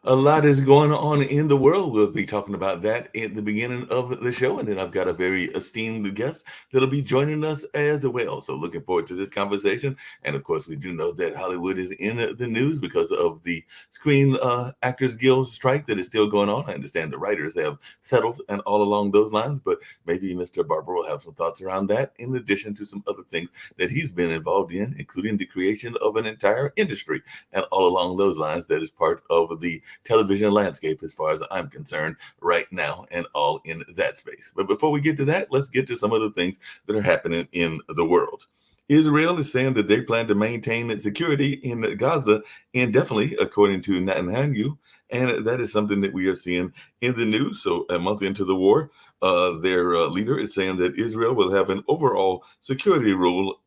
A lot is going on in the world. We'll be talking about that at the beginning of the show. And then I've got a very esteemed guest that'll be joining us as well. So, looking forward to this conversation. And of course, we do know that Hollywood is in the news because of the Screen Actors Guild strike that is still going on. I understand the writers have settled and all along those lines, but maybe Mr. Barber will have some thoughts around that, in addition to some other things that he's been involved in, including the creation of an entire industry and all along those lines that is part of the television landscape as far as I'm concerned right now and all in that space. But before we get to that, let's get to some of the things that are happening in the world. Israel is saying that they plan to maintain its security in Gaza indefinitely, according to Netanyahu. And that is something that we are seeing in the news. So, a month into the war, their leader is saying that Israel will have an overall security role,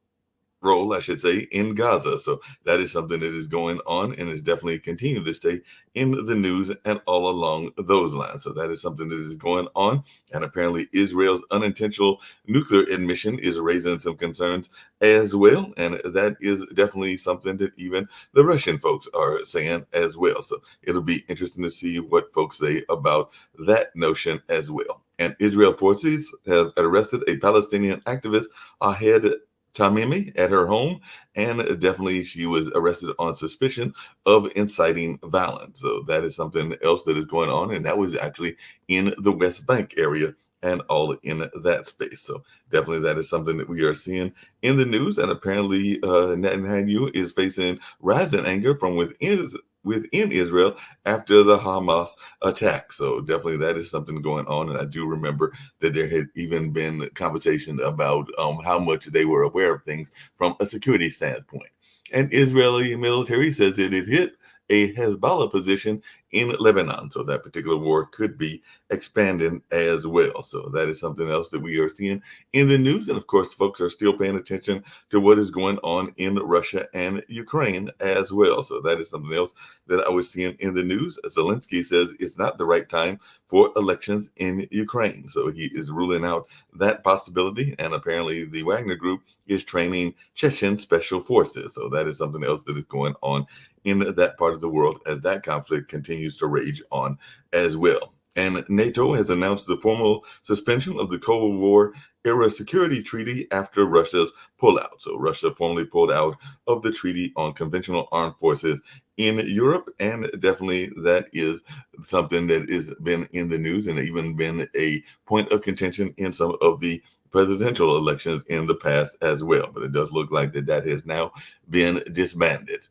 I should say, in Gaza. So that is something that is going on and is definitely continuing to stay in the news and all along those lines. So that is something that is going on. And apparently, Israel's unintentional nuclear admission is raising some concerns as well. And that is definitely something that even the Russian folks are saying as well. So it'll be interesting to see what folks say about that notion as well. And Israel forces have arrested a Palestinian activist, Ahed Tamimi, at her home, and definitely she was arrested on suspicion of inciting violence. So that is something else that is going on, and that was actually in the West Bank area and all in that space. So definitely that is something that we are seeing in the news, and apparently Netanyahu is facing rising anger from within Israel after the Hamas attack. So definitely that is something going on, and I do remember that there had even been conversation about how much they were aware of things from a security standpoint. And Israeli military says that it hit a Hezbollah position in Lebanon. So that particular war could be expanding as well. So that is something else that we are seeing in the news. And of course, folks are still paying attention to what is going on in Russia and Ukraine as well. So that is something else that I was seeing in the news. Zelensky says it's not the right time for elections in Ukraine. So he is ruling out that possibility. And apparently, the Wagner Group is training Chechen special forces. So that is something else that is going on in that part of the world as that conflict continues to rage on as well. And NATO has announced the formal suspension of the Cold War era security treaty after Russia's pullout. So Russia formally pulled out of the Treaty on Conventional Armed Forces in Europe, and definitely that is something that has been in the news and even been a point of contention in some of the presidential elections in the past as well. But it does look like that has now been disbanded.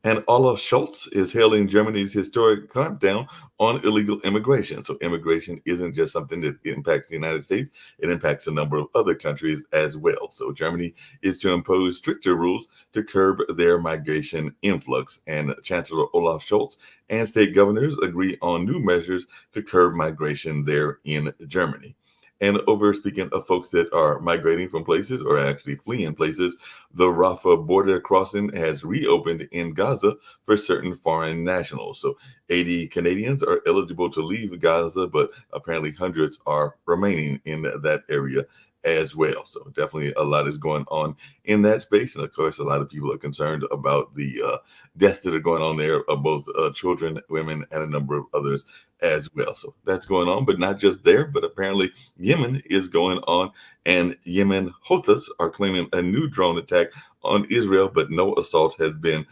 And Olaf Scholz is hailing Germany's historic clampdown on illegal immigration. So, immigration isn't just something that impacts the United States, it impacts a number of other countries as well. So, Germany is to impose stricter rules to curb their migration influx. And Chancellor Olaf Scholz and state governors agree on new measures to curb migration there in Germany. And over speaking of folks that are migrating from places or actually fleeing places, the Rafah border crossing has reopened in Gaza for certain foreign nationals. So 80 Canadians are eligible to leave Gaza, but apparently hundreds are remaining in that area as well. So definitely a lot is going on in that space. And of course, a lot of people are concerned about the deaths that are going on there of both children, women, and a number of others as well. So that's going on, but not just there, but apparently Yemen is going on, and Yemen Houthis are claiming a new drone attack on Israel, but no assault has been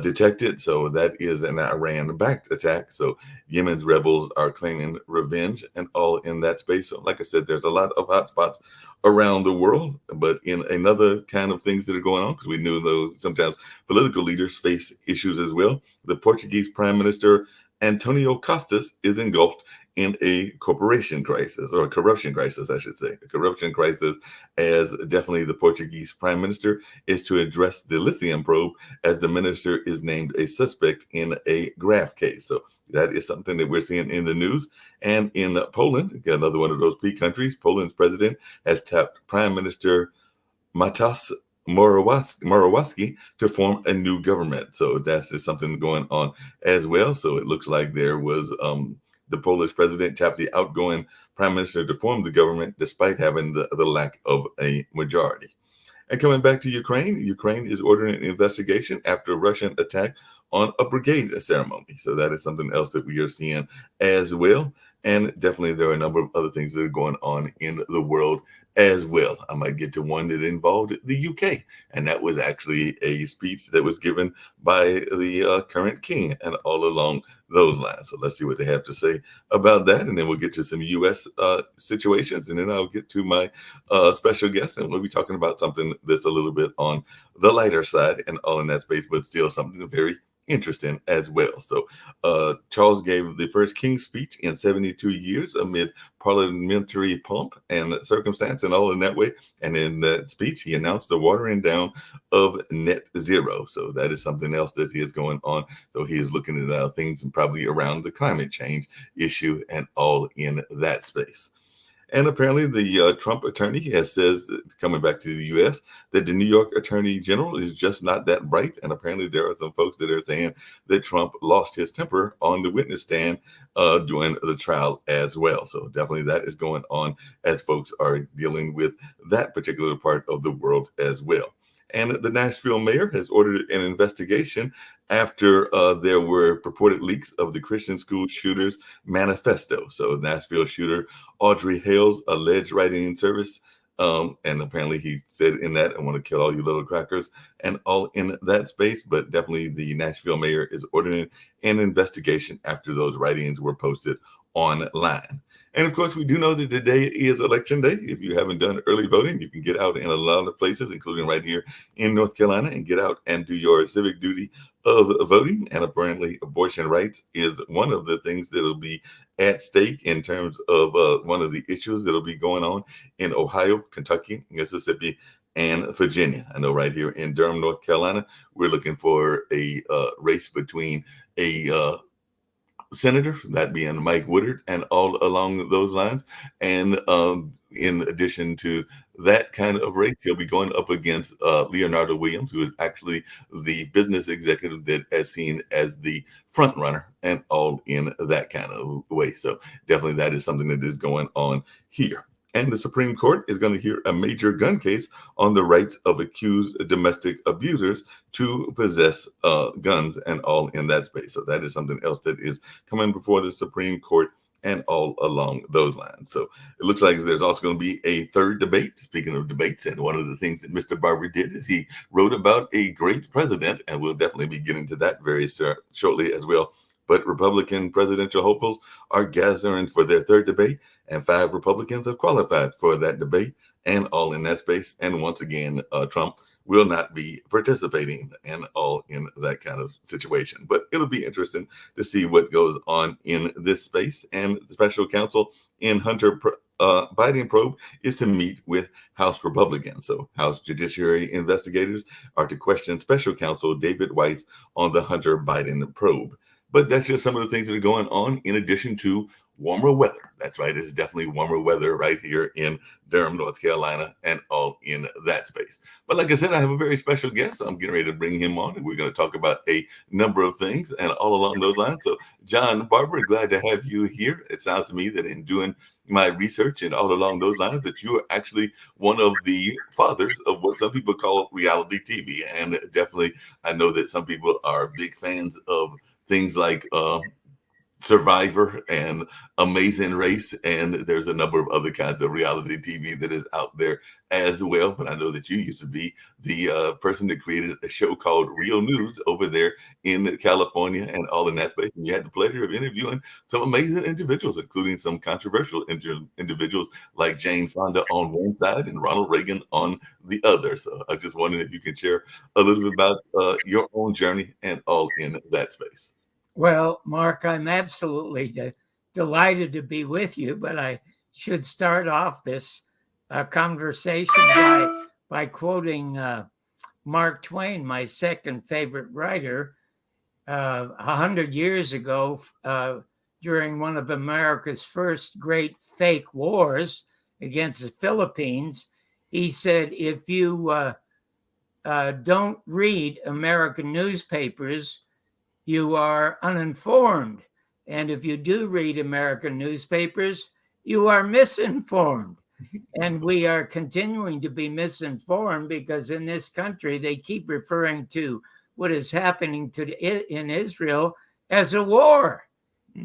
detected. So that is an Iran-backed attack. So Yemen's rebels are claiming revenge and all in that space. So like I said, there's a lot of hotspots around the world, but in another kind of things that are going on, because we knew those sometimes political leaders face issues as well. The Portuguese Prime Minister Antonio Costas is engulfed in a corporation crisis, or a corruption crisis, I should say. A corruption crisis, as definitely the Portuguese Prime Minister is to address the lithium probe, as the minister is named a suspect in a graft case. So that is something that we're seeing in the news. And in Poland, again, another one of those P countries, Poland's president has tapped Prime Minister Mateusz Morawiecki to form a new government. So that's just something going on as well. So it looks like there was the Polish president tapped the outgoing prime minister to form the government despite having the lack of a majority. And coming back to Ukraine, Ukraine is ordering an investigation after a Russian attack on a brigade ceremony. So that is something else that we are seeing as well. And definitely there are a number of other things that are going on in the world as well. I might get to one that involved the UK, and that was actually a speech that was given by the current king and all along those lines. So let's see what they have to say about that, and then we'll get to some U.S. Situations, and then I'll get to my special guest, and we'll be talking about something that's a little bit on the lighter side and all in that space, but still something very interesting as well. So Charles gave the first King's speech in 72 years amid parliamentary pomp and circumstance and all in that way. And in that speech, he announced the watering down of net zero. So that is something else that is going on. So he is looking at things and probably around the climate change issue and all in that space. And apparently, the Trump attorney has says, coming back to the U.S., that the New York Attorney General is just not that bright. And apparently, there are some folks that are saying that Trump lost his temper on the witness stand during the trial as well. So definitely, that is going on as folks are dealing with that particular part of the world as well. And the Nashville mayor has ordered an investigation after there were purported leaks of the Christian school shooters manifesto. So Nashville shooter Audrey Hale's alleged writing in service. And apparently he said in that, I want to kill all you little crackers and all in that space. But definitely the Nashville mayor is ordering an investigation after those writings were posted online. And of course, we do know that today is election day. If you haven't done early voting, you can get out in a lot of places, including right here in North Carolina, and get out and do your civic duty of voting. And apparently, abortion rights is one of the things that will be at stake in terms of one of the issues that will be going on in Ohio, Kentucky, Mississippi, and Virginia. I know right here in Durham, North Carolina, we're looking for a race between a senator, that being Mike Woodard, and all along those lines. And in addition to that kind of race, he'll be going up against Leonardo Williams, who is actually the business executive that is seen as the front runner and all in that kind of way. So definitely that is something that is going on here. And the Supreme Court is going to hear a major gun case on the rights of accused domestic abusers to possess guns and all in that space. So that is something else that is coming before the Supreme Court and all along those lines. So it looks like there's also going to be a third debate. Speaking of debates, and one of the things that Mr. Barber did is he wrote about a great president, and we'll definitely be getting to that very shortly as well. But Republican presidential hopefuls are gathering for their third debate, and 5 Republicans have qualified for that debate and all in that space. And once again, Trump will not be participating and all in that kind of situation. But it'll be interesting to see what goes on in this space. And the special counsel in Hunter Biden probe is to meet with House Republicans. So House Judiciary investigators are to question special counsel David Weiss on the Hunter Biden probe. But that's just some of the things that are going on in addition to warmer weather. That's right. It's definitely warmer weather right here in Durham, North Carolina, and all in that space. But like I said, I have a very special guest. So I'm getting ready to bring him on, and we're going to talk about a number of things and all along those lines. So John Barber, glad to have you here. It sounds to me that in doing my research and all along those lines, that you are actually one of the fathers of what some people call reality TV. And definitely, I know that some people are big fans of things like Survivor and Amazing Race, and there's a number of other kinds of reality TV that is out there as well. But I know that you used to be the person that created a show called Real News over there in California and all in that space. And you had the pleasure of interviewing some amazing individuals, including some controversial individuals like Jane Fonda on one side and Ronald Reagan on the other. So I just wondered if you could share a little bit about your own journey and all in that space. Well, Mark, I'm absolutely delighted to be with you, but I should start off this conversation by quoting Mark Twain, my second favorite writer. 100 years ago, during one of America's first great fake wars against the Philippines, he said, if you don't read American newspapers, you are uninformed. And if you do read American newspapers, you are misinformed. And we are continuing to be misinformed because in this country, they keep referring to what is happening in Israel as a war.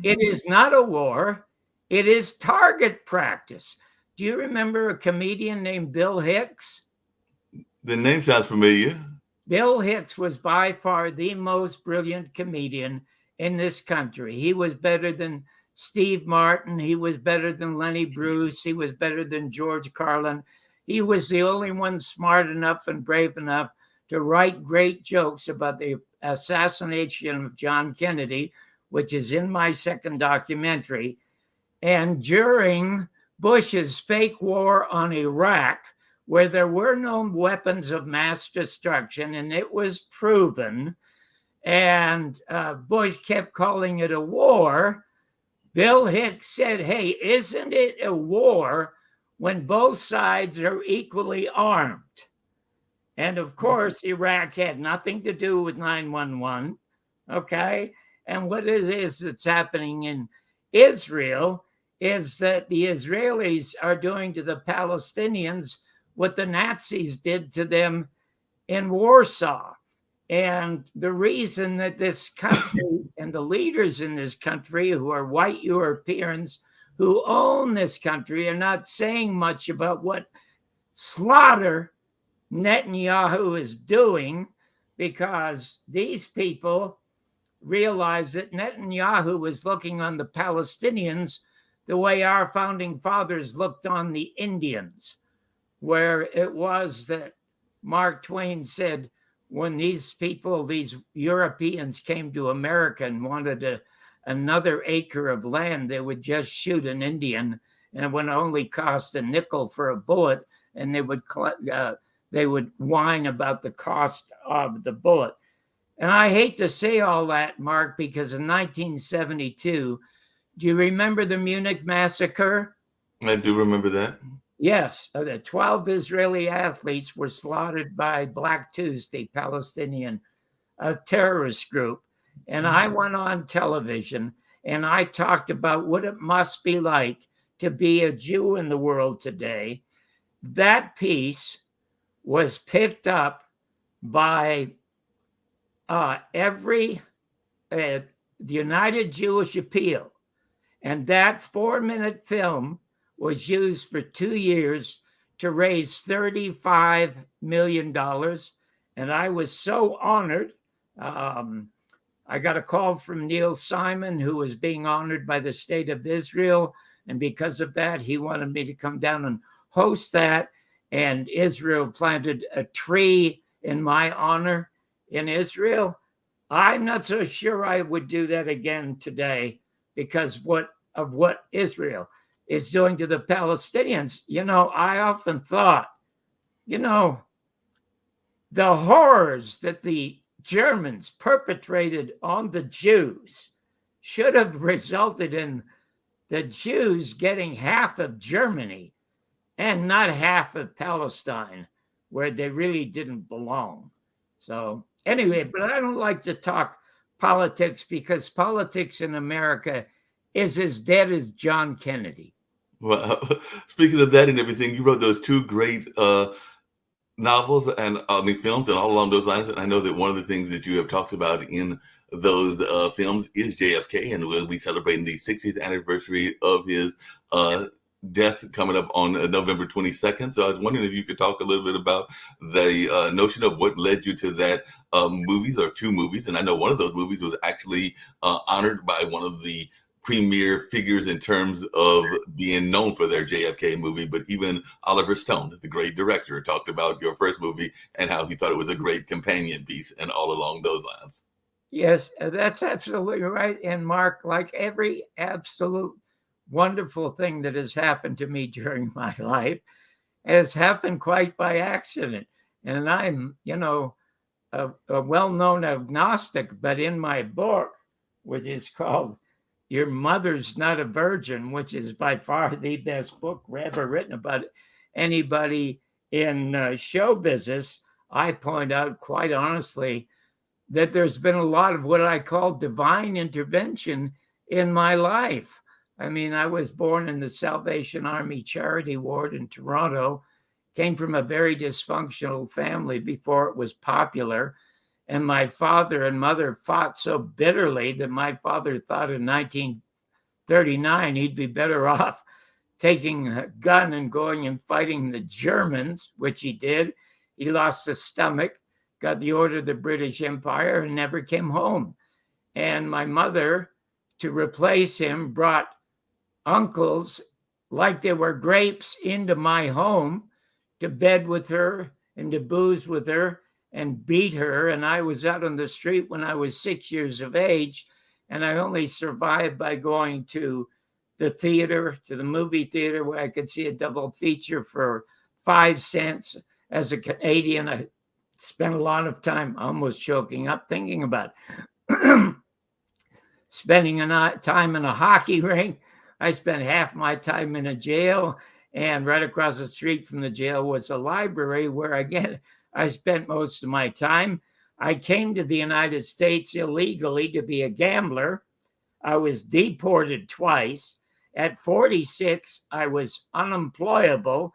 It is not a war. It is target practice. Do you remember a comedian named Bill Hicks? The name sounds familiar. Bill Hicks was by far the most brilliant comedian in this country. He was better than Steve Martin. He was better than Lenny Bruce. He was better than George Carlin. He was the only one smart enough and brave enough to write great jokes about the assassination of John Kennedy, which is in my second documentary. And during Bush's fake war on Iraq, where there were no weapons of mass destruction, and it was proven, and Bush kept calling it a war, Bill Hicks said, hey, isn't it a war when both sides are equally armed? And of course, Iraq had nothing to do with 9/11, okay? And what it is that's happening in Israel is that the Israelis are doing to the Palestinians what the Nazis did to them in Warsaw. And the reason that this country and the leaders in this country, who are white Europeans who own this country, are not saying much about what slaughter Netanyahu is doing, because these people realize that Netanyahu is looking on the Palestinians the way our founding fathers looked on the Indians, where it was that Mark Twain said, when these people, these Europeans came to America and wanted another acre of land, they would just shoot an Indian, and it would only cost a nickel for a bullet, and they would whine about the cost of the bullet. And I hate to say all that, Mark, because in 1972, do you remember the Munich massacre? I do remember that. Yes, the 12 Israeli athletes were slaughtered by Black Tuesday, Palestinian terrorist group. And I went on television and I talked about what it must be like to be a Jew in the world today. That piece was picked up by the United Jewish Appeal. And that 4-minute film was used for 2 years to raise $35 million. And I was so honored. I got a call from Neil Simon, who was being honored by the state of Israel. And because of that, he wanted me to come down and host that. And Israel planted a tree in my honor in Israel. I'm not so sure I would do that again today because of what Israel is doing to the Palestinians. You know, I often thought, you know, the horrors that the Germans perpetrated on the Jews should have resulted in the Jews getting half of Germany and not half of Palestine, where they really didn't belong. So anyway, but I don't like to talk politics because politics in America is as dead as John Kennedy. Well, speaking of that and everything, you wrote those two great novels and films and all along those lines. And I know that one of the things that you have talked about in those films is JFK, and we'll be celebrating the 60th anniversary of his death coming up on November 22nd. So I was wondering if you could talk a little bit about the notion of what led you to that movies or two movies. And I know one of those movies was actually honored by one of the premier figures in terms of being known for their JFK movie, but even Oliver Stone, the great director, talked about your first movie and how he thought it was a great companion piece and all along those lines. Yes, that's absolutely right. And Mark, like every absolute wonderful thing that has happened to me during my life has happened quite by accident. And I'm, a well-known agnostic, but in my book, which is called Your Mother's Not a Virgin, which is by far the best book ever written about anybody in show business, I point out quite honestly that there's been a lot of what I call divine intervention in my life. I mean, I was born in the Salvation Army Charity Ward in Toronto, came from a very dysfunctional family before it was popular. And my father and mother fought so bitterly that my father thought in 1939 he'd be better off taking a gun and going and fighting the Germans, which he did. He lost his stomach, got the order of the British Empire, and never came home. And my mother, to replace him, brought uncles like they were grapes into my home to bed with her and to booze with her and beat her. And I was out on the street when I was 6 years of age, and I only survived by going to the theater, to the movie theater, where I could see a double feature for 5 cents. As a Canadian, I spent a lot of time almost choking up thinking about spending time in a hockey rink. I spent half my time in a jail, and right across the street from the jail was a library where, again, I spent most of my time. I came to the United States illegally to be a gambler. I was deported twice. At 46, I was unemployable.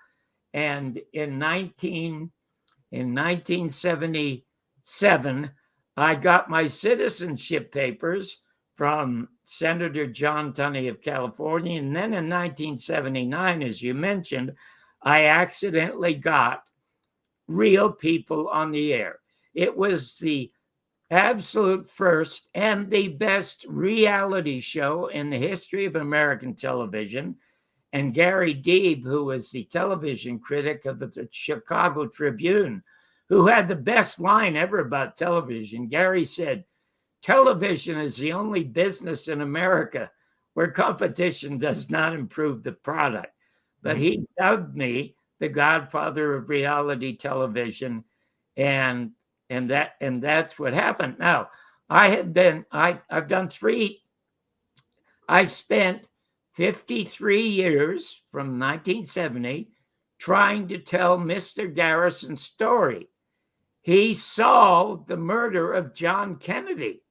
And in 1977, I got my citizenship papers from Senator John Tunney of California. And then in 1979, as you mentioned, I accidentally got Real People on the Air. It was the absolute first and the best reality show in the history of American television. And Gary Deeb, who was the television critic of the Chicago Tribune, who had the best line ever about television, Gary said, "Television is the only business in America where competition does not improve the product." But he dubbed me the godfather of reality television, and that's what happened. Now, I've spent 53 years from 1970 trying to tell Mr. Garrison's story. He solved the murder of John Kennedy.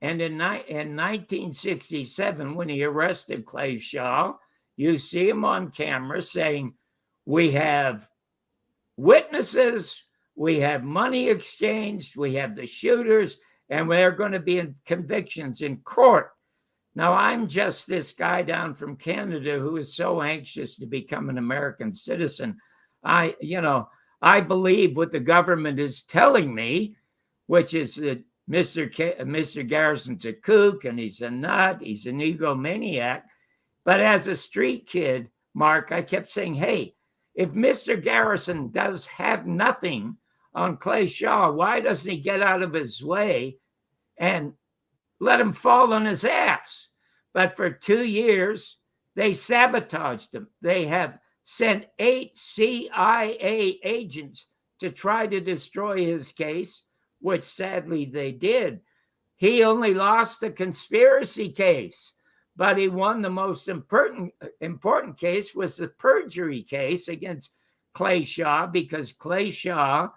And in 1967, when he arrested Clay Shaw, you see him on camera saying, "We have witnesses, we have money exchanged, we have the shooters, and we're going to be in convictions in court." Now, I'm just this guy down from Canada who is so anxious to become an American citizen. I believe what the government is telling me, which is that Mr. Garrison's a kook and he's a nut, he's an egomaniac. But as a street kid, Mark, I kept saying, hey, if Mr. Garrison does have nothing on Clay Shaw, why doesn't he get out of his way and let him fall on his ass? But for 2 years, they sabotaged him. They have sent 8 CIA agents to try to destroy his case, which sadly they did. He only lost the conspiracy case, but he won the most important case, was the perjury case against Clay Shaw, because Clay Shaw,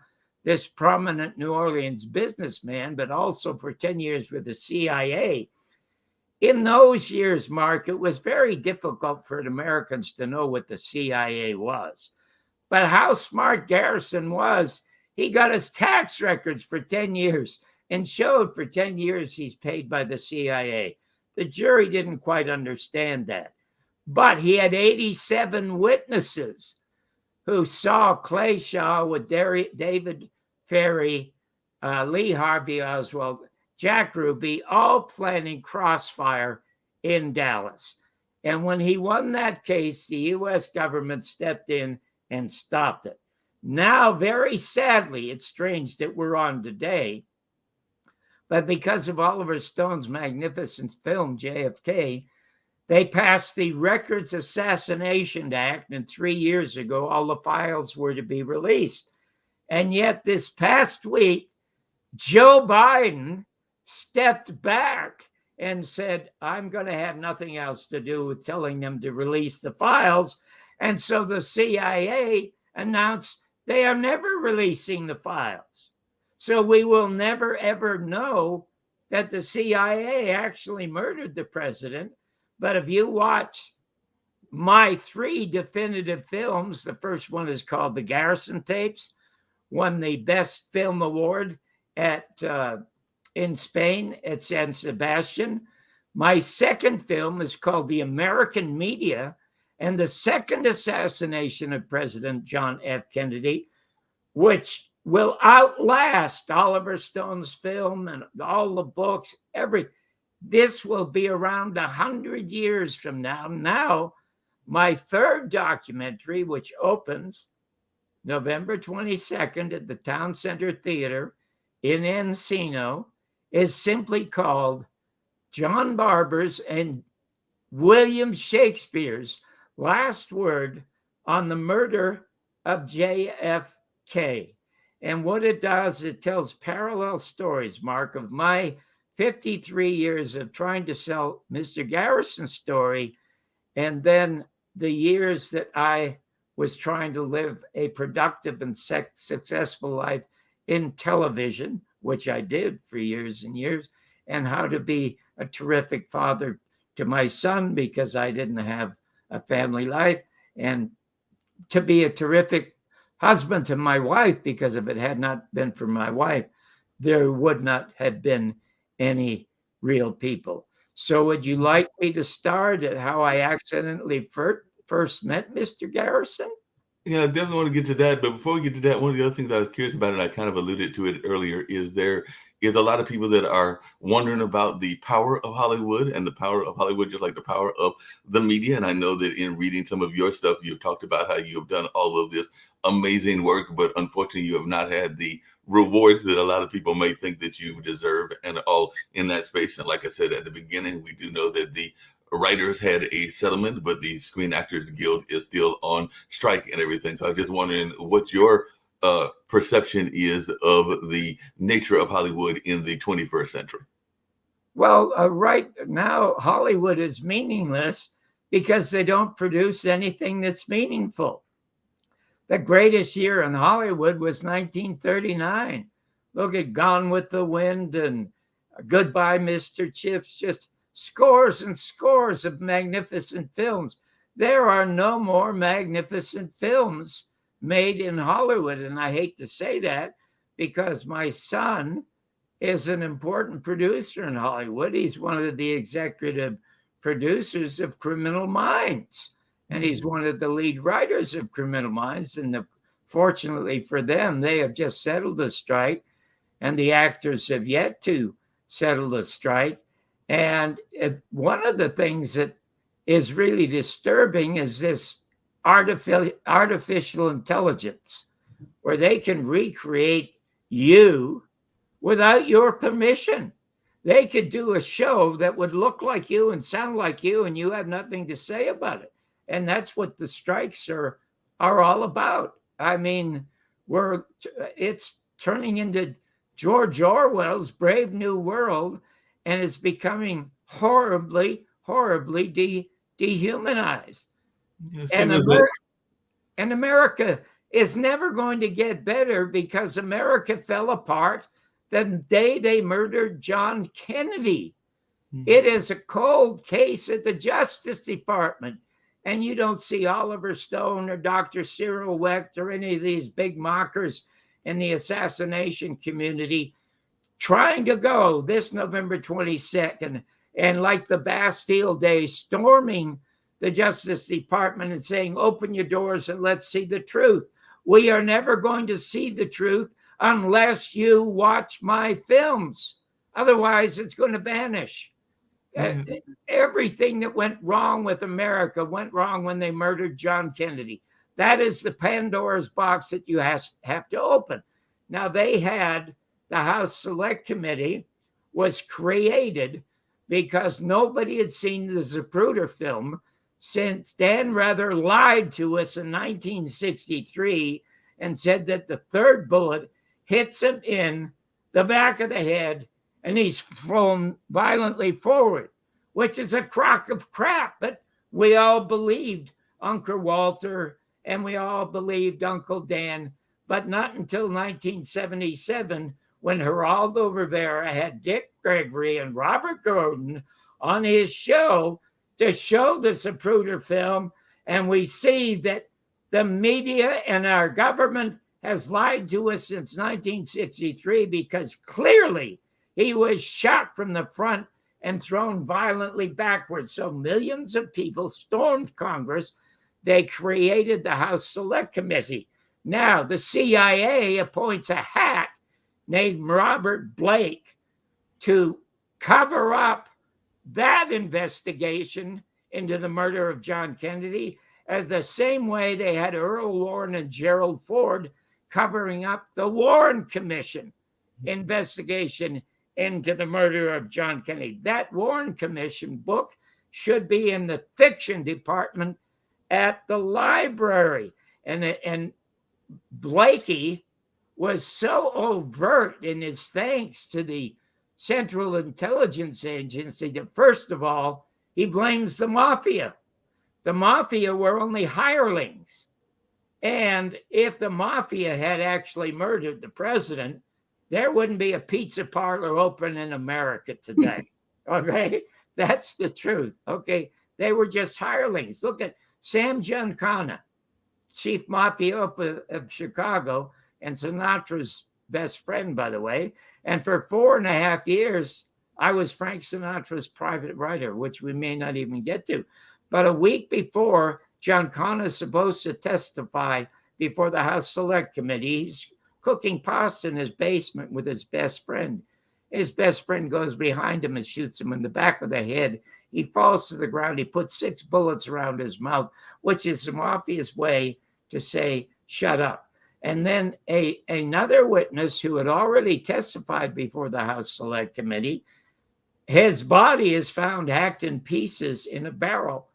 this prominent New Orleans businessman, but also for 10 years with the CIA. In those years, Mark, it was very difficult for Americans to know what the CIA was. But how smart Garrison was, he got his tax records for 10 years and showed for 10 years he's paid by the CIA. The jury didn't quite understand that. But he had 87 witnesses who saw Clay Shaw with David Ferry, Lee Harvey Oswald, Jack Ruby, all planning crossfire in Dallas. And when he won that case, the U.S. government stepped in and stopped it. Now, very sadly, it's strange that we're on today, but because of Oliver Stone's magnificent film, JFK, they passed the Records Assassination Act, and 3 years ago, all the files were to be released. And yet this past week, Joe Biden stepped back and said, I'm going to have nothing else to do with telling them to release the files. And so the CIA announced they are never releasing the files. So we will never, ever know that the CIA actually murdered the president. But if you watch my 3 definitive films, the first one is called The Garrison Tapes, won the Best Film Award at in Spain at San Sebastian. My second film is called The American Media and the Second Assassination of President John F. Kennedy, which will outlast Oliver Stone's film and all the books. This will be around 100 years from now. Now, my third documentary, which opens November 22nd at the Town Center Theater in Encino, is simply called John Barber's and William Shakespeare's Last Word on the Murder of JFK. And what it does, it tells parallel stories, Mark, of my 53 years of trying to sell Mr. Garrison's story, and then the years that I was trying to live a productive and successful life in television, which I did for years and years, and how to be a terrific father to my son because I didn't have a family life, and to be a terrific husband to my wife because if it had not been for my wife, there would not have been any real people. So would you like me to start at how I accidentally first met Mr. Garrison? Yeah, I definitely want to get to that. But before we get to that, one of the other things I was curious about, and I kind of alluded to it earlier, is there is a lot of people that are wondering about the power of Hollywood and the power of Hollywood, just like the power of the media. And I know that in reading some of your stuff, you've talked about how you have done all of this amazing work, but unfortunately, you have not had the rewards that a lot of people may think that you deserve and all in that space. And like I said at the beginning, we do know that the writers had a settlement, but the Screen Actors Guild is still on strike and everything. So I'm just wondering what your perception is of the nature of Hollywood in the 21st century. Well, right now, Hollywood is meaningless because they don't produce anything that's meaningful. The greatest year in Hollywood was 1939. Look at Gone with the Wind and Goodbye, Mr. Chips, just scores and scores of magnificent films. There are no more magnificent films made in Hollywood. And I hate to say that because my son is an important producer in Hollywood. He's one of the executive producers of Criminal Minds. And he's one of the lead writers of Criminal Minds. And fortunately for them, they have just settled the strike. And the actors have yet to settle the strike. And one of the things that is really disturbing is this artificial intelligence, where they can recreate you without your permission. They could do a show that would look like you and sound like you, and you have nothing to say about it. And that's what the strikes are all about. I mean, it's turning into George Orwell's Brave New World, and it's becoming horribly, horribly dehumanized. Yes, and America is never going to get better because America fell apart the day they murdered John Kennedy. It is a cold case at the Justice Department. And you don't see Oliver Stone or Dr. Cyril Wecht or any of these big mockers in the assassination community trying to go this November 22nd and like the Bastille Day, storming the Justice Department and saying, open your doors and let's see the truth. We are never going to see the truth unless you watch my films. Otherwise, it's going to vanish. Everything that went wrong with America went wrong when they murdered John Kennedy. That is the Pandora's box that you have to open. Now, they had the House Select Committee was created because nobody had seen the Zapruder film since Dan Rather lied to us in 1963 and said that the third bullet hits him in the back of the head and he's thrown violently forward, which is a crock of crap. But we all believed Uncle Walter and we all believed Uncle Dan, but not until 1977 when Geraldo Rivera had Dick Gregory and Robert Gordon on his show to show the Zapruder film. And we see that the media and our government has lied to us since 1963 because clearly he was shot from the front and thrown violently backwards. So millions of people stormed Congress. They created the House Select Committee. Now the CIA appoints a hack named Robert Blake to cover up that investigation into the murder of John Kennedy, as the same way they had Earl Warren and Gerald Ford covering up the Warren Commission investigation into the murder of John Kennedy. That Warren Commission book should be in the fiction department at the library. And Blakey was so overt in his thanks to the Central Intelligence Agency that, first of all, he blames the mafia. The mafia were only hirelings. And if the mafia had actually murdered the president, there wouldn't be a pizza parlor open in America today. Okay? That's the truth. Okay? They were just hirelings. Look at Sam Giancana, chief mafioso of Chicago, and Sinatra's best friend, by the way. And for 4.5 years, I was Frank Sinatra's private writer, which we may not even get to. But a week before, Giancana is supposed to testify before the House Select Committee. He's cooking pasta in his basement with his best friend. His best friend goes behind him and shoots him in the back of the head. He falls to the ground. He puts 6 bullets around his mouth, which is the mafia's way to say, shut up. And then another witness who had already testified before the House Select Committee, his body is found hacked in pieces in a barrel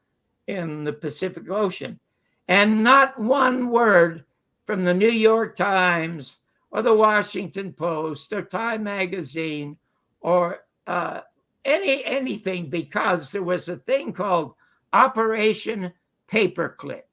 in the Pacific Ocean. And not one word from the New York Times or the Washington Post or Time Magazine or anything, because there was a thing called Operation Paperclip.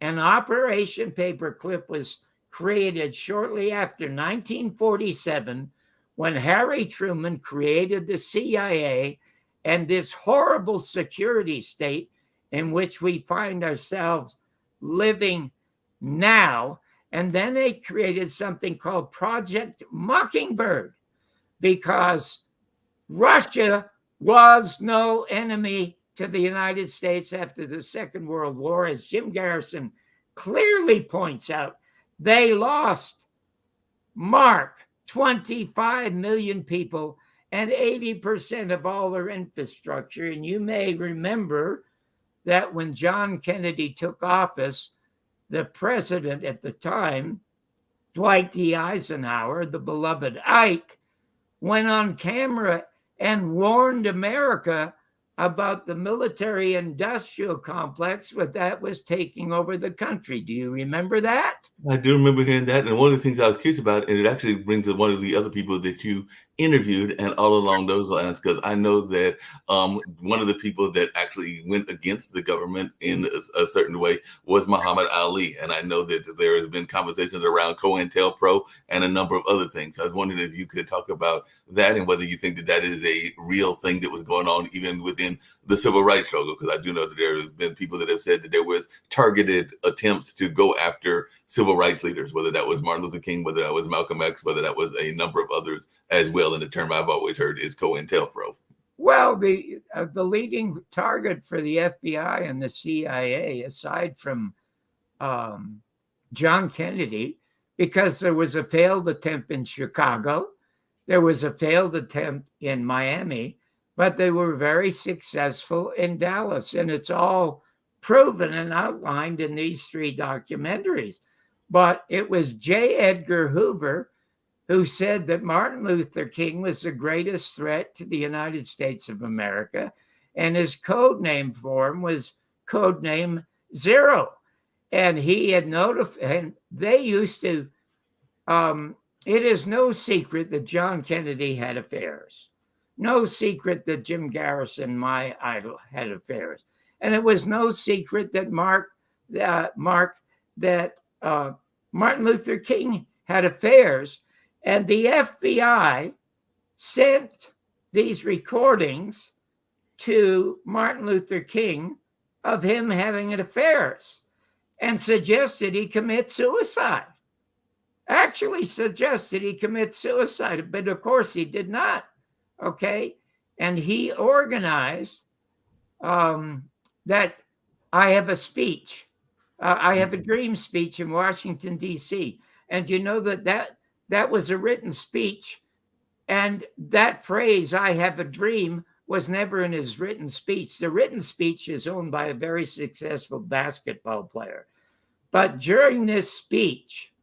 And Operation Paperclip was created shortly after 1947, when Harry Truman created the CIA and this horrible security state in which we find ourselves living now. And then they created something called Project Mockingbird, because Russia was no enemy to the United States after the Second World War. As Jim Garrison clearly points out, they lost, mark, 25 million people and 80% of all their infrastructure. And you may remember that when John Kennedy took office, the president at the time, Dwight D. Eisenhower, the beloved Ike, went on camera and warned America about the military-industrial complex that was taking over the country. Do you remember that? I do remember hearing that. And one of the things I was curious about, and it actually brings up one of the other people that you interviewed and all along those lines, because I know that one of the people that actually went against the government in a certain way was Muhammad Ali. And I know that there has been conversations around COINTELPRO and a number of other things. I was wondering if you could talk about that and whether you think that that is a real thing that was going on even within the civil rights struggle, because I do know that there have been people that have said that there was targeted attempts to go after civil rights leaders, whether that was Martin Luther King, whether that was Malcolm X, whether that was a number of others as well. And the term I've always heard is COINTELPRO. Well, the leading target for the FBI and the CIA, aside from John Kennedy, because there was a failed attempt in Chicago, there was a failed attempt in Miami, but they were very successful in Dallas. And it's all proven and outlined in these 3 documentaries. But it was J. Edgar Hoover who said that Martin Luther King was the greatest threat to the United States of America, and his code name for him was code name Zero. And he had notified, and they used to, it is no secret that John Kennedy had affairs. No secret that Jim Garrison, my idol, had affairs. And it was no secret that Martin Luther King had affairs. And the FBI sent these recordings to Martin Luther King of him having affairs and suggested he commit suicide. actually suggested he commit suicide, but of course he did not. Okay. And he organized that I have a speech. I have a dream speech in Washington, D.C. And you know that was a written speech. And that phrase, I have a dream, was never in his written speech. The written speech is owned by a very successful basketball player. But during this speech,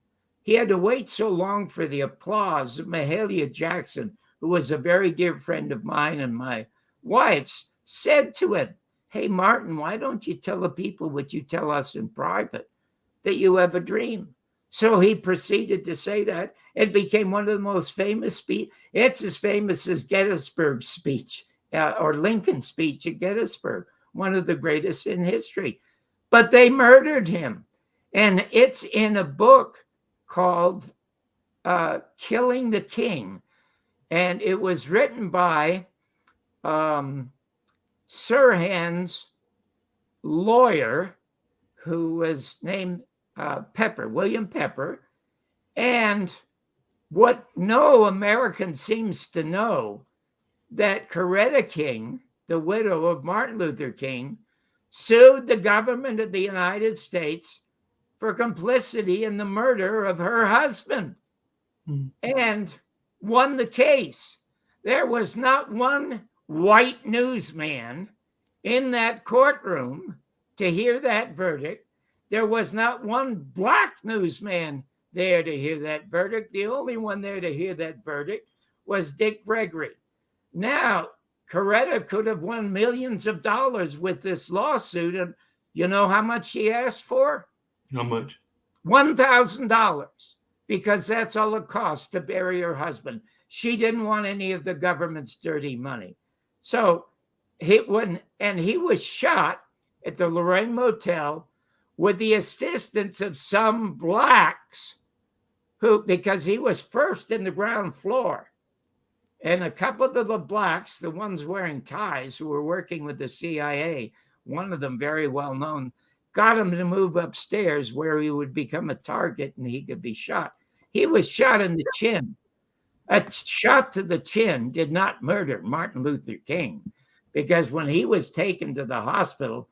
he had to wait so long for the applause of Mahalia Jackson, who was a very dear friend of mine and my wife's, said to him, hey, Martin, why don't you tell the people what you tell us in private, that you have a dream? So he proceeded to say that. It became one of the most famous speeches. It's as famous as Gettysburg's speech or Lincoln's speech at Gettysburg, one of the greatest in history. But they murdered him. And it's in a book called Killing the King. And it was written by Sirhan's lawyer, who was named Pepper, William Pepper. And what no American seems to know, that Coretta King, the widow of Martin Luther King, sued the government of the United States for complicity in the murder of her husband and won the case. There was not one white newsman in that courtroom to hear that verdict. There was not one black newsman there to hear that verdict. The only one there to hear that verdict was Dick Gregory. Now, Coretta could have won millions of dollars with this lawsuit. And you know how much she asked for? How much? $1,000, because that's all it costs to bury her husband. She didn't want any of the government's dirty money. So he was shot at the Lorraine Motel with the assistance of some blacks because he was first in the ground floor. And a couple of the blacks, the ones wearing ties who were working with the CIA, one of them very well known, got him to move upstairs where he would become a target and he could be shot. He was shot in the chin. A shot to the chin did not murder Martin Luther King, because when he was taken to the hospital,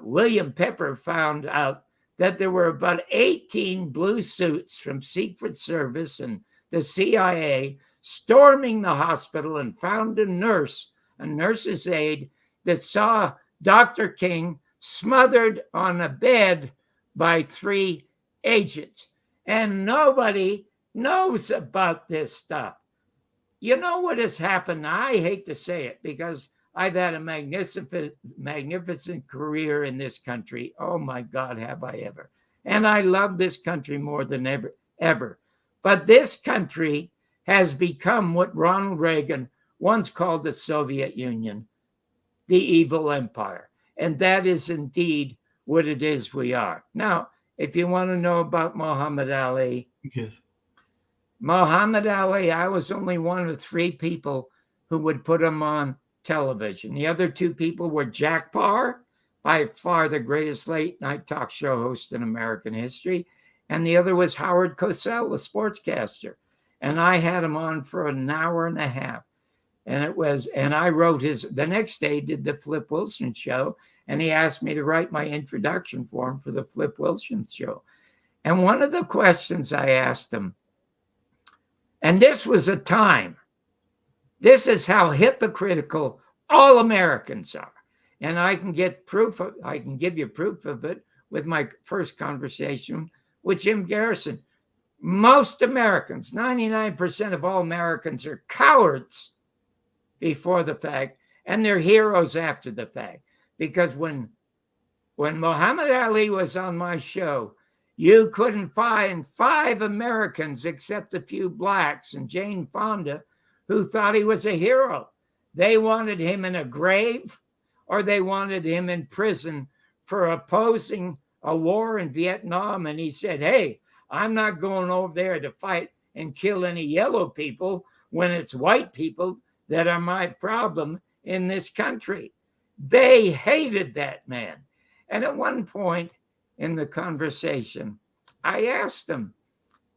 William Pepper found out that there were about 18 blue suits from Secret Service and the CIA storming the hospital and found a nurse's aide that saw Dr. King smothered on a bed by 3 agents. And nobody knows about this stuff. You know what has happened? I hate to say it because I've had a magnificent career in this country. Oh my God, have I ever. And I love this country more than ever. But this country has become what Ronald Reagan once called the Soviet Union, the evil empire. And that is indeed what it is we are. Now, if you want to know about Muhammad Ali. Yes. Muhammad Ali, I was only one of 3 people who would put him on television. The other 2 people were Jack Paar, by far the greatest late night talk show host in American history. And the other was Howard Cosell, the sportscaster. And I had him on for an hour and a half. And I wrote the next day did the Flip Wilson show. And he asked me to write my introduction for him for the Flip Wilson show. And one of the questions I asked him, and this was a time, this is how hypocritical all Americans are. And I can give you proof of it with my first conversation with Jim Garrison. Most Americans, 99% of all Americans, are cowards before the fact, and they're heroes after the fact. Because when Muhammad Ali was on my show, you couldn't find 5 Americans except a few blacks and Jane Fonda who thought he was a hero. They wanted him in a grave, or they wanted him in prison for opposing a war in Vietnam. And he said, hey, I'm not going over there to fight and kill any yellow people when it's white people that are my problem in this country. They hated that man. And at one point in the conversation, I asked him,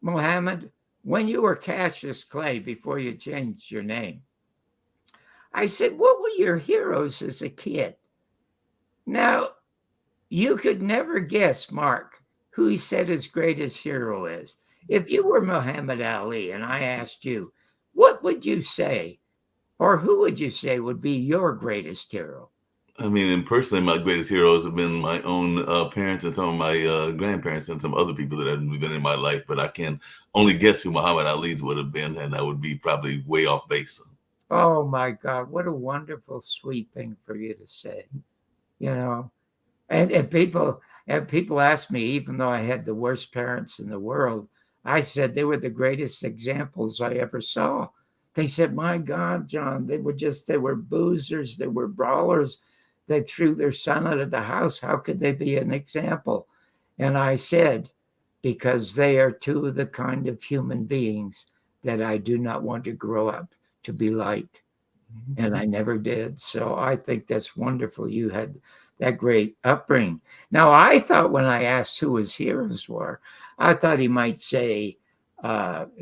Muhammad, when you were Cassius Clay before you changed your name, I said, what were your heroes as a kid? Now, you could never guess, Mark, who he said his greatest hero is. If you were Muhammad Ali and I asked you, what would you say, or who would you say would be your greatest hero? I mean, and personally, my greatest heroes have been my own parents and some of my grandparents and some other people that have been in my life. But I can only guess who Muhammad Ali's would have been, and that would be probably way off base. Oh my God, what a wonderful, sweet thing for you to say. You know, and people ask me, even though I had the worst parents in the world, I said they were the greatest examples I ever saw. They said, my God, John, they were boozers, they were brawlers. They threw their son out of the house. How could they be an example? And I said, because they are two of the kind of human beings that I do not want to grow up to be like. And I never did. So I think that's wonderful. You had that great upbringing. Now, I thought when I asked who his heroes were, I thought he might say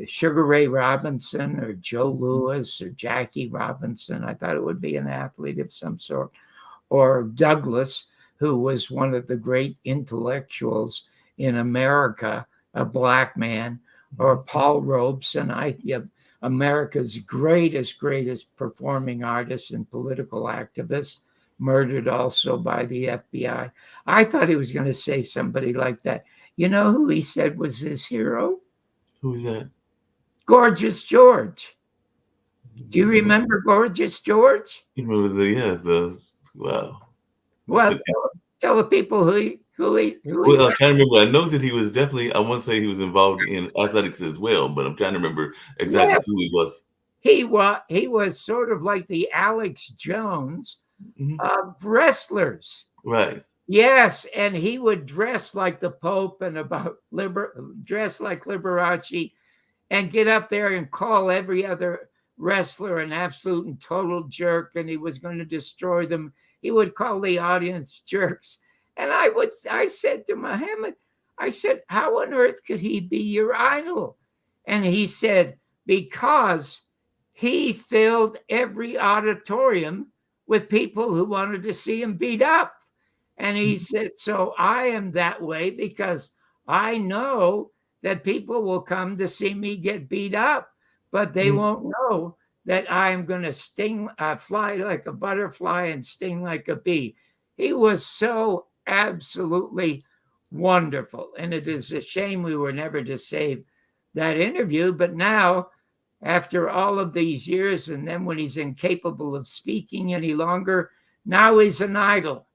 Sugar Ray Robinson or Joe Louis or Jackie Robinson. I thought it would be an athlete of some sort. Or Douglas, who was one of the great intellectuals in America, a black man, or Paul Robeson, America's greatest performing artist and political activist, murdered also by the FBI. I thought he was going to say somebody like that. You know who he said was his hero? Who's that? Gorgeous George. Do you remember Gorgeous George? You remember wow. Well, tell the people who he Well, I'm trying to remember. I know that he was definitely, I want to say he was involved in athletics as well, but I'm trying to remember exactly who he was. He was sort of like the Alex Jones of wrestlers. Right. Yes, and he would dress like the Pope and dress like Liberace and get up there and call every other wrestler an absolute and total jerk, and he was going to destroy them. He would call the audience jerks. And I said to Muhammad, I said, how on earth could he be your idol? And he said, because he filled every auditorium with people who wanted to see him beat up. And he said, so I am that way because I know that people will come to see me get beat up, but they won't know that I'm going to fly like a butterfly and sting like a bee. He was so absolutely wonderful. And it is a shame we were never to save that interview. But now, after all of these years, and then when he's incapable of speaking any longer, now he's an idol.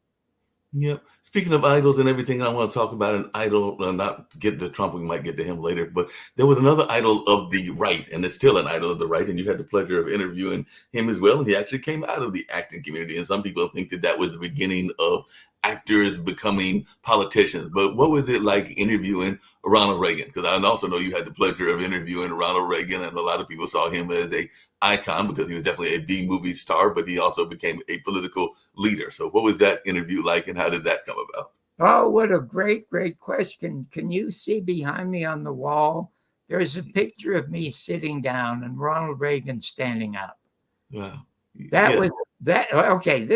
Yep. Speaking of idols and everything, I want to talk about an idol, not get to Trump, we might get to him later, but there was another idol of the right, and it's still an idol of the right, and you had the pleasure of interviewing him as well, and he actually came out of the acting community, and some people think that was the beginning of actors becoming politicians. But what was it like interviewing Ronald Reagan? Because I also know you had the pleasure of interviewing Ronald Reagan, and a lot of people saw him as a icon because he was definitely a B-movie star, but he also became a political leader. So what was that interview like, and how did that come about? Oh, what a great question. Can you see behind me on the wall? There's a picture of me sitting down and Ronald Reagan standing up. Wow. That was that. Okay.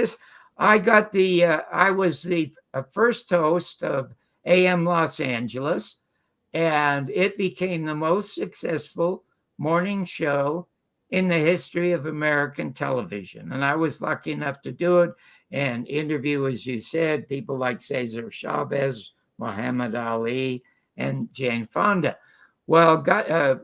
I was the first host of AM Los Angeles, and it became the most successful morning show in the history of American television. And I was lucky enough to do it and interview, as you said, people like Cesar Chavez, Muhammad Ali, and Jane Fonda. Well,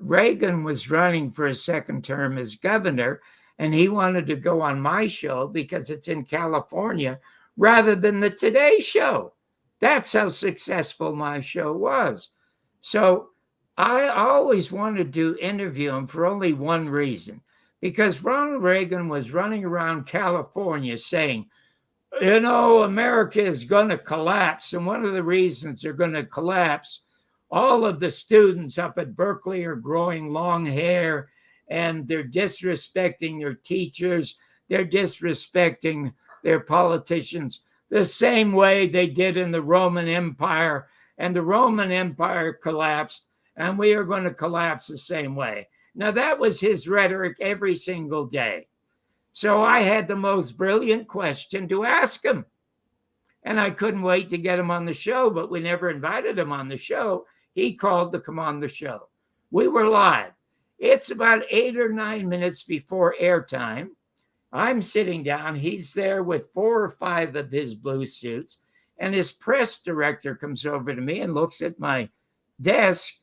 Reagan was running for a second term as governor, and he wanted to go on my show because it's in California rather than the Today Show. That's how successful my show was. So I always wanted to interview him for only one reason, because Ronald Reagan was running around California saying, you know, America is going to collapse. And one of the reasons they're going to collapse, all of the students up at Berkeley are growing long hair, and they're disrespecting their teachers. They're disrespecting their politicians the same way they did in the Roman Empire. And the Roman Empire collapsed, and we are going to collapse the same way. Now, that was his rhetoric every single day. So I had the most brilliant question to ask him. And I couldn't wait to get him on the show, but we never invited him on the show. He called to come on the show. We were live. It's about 8 or 9 minutes before airtime. I'm sitting down. He's there with 4 or 5 of his blue suits. And his press director comes over to me and looks at my desk,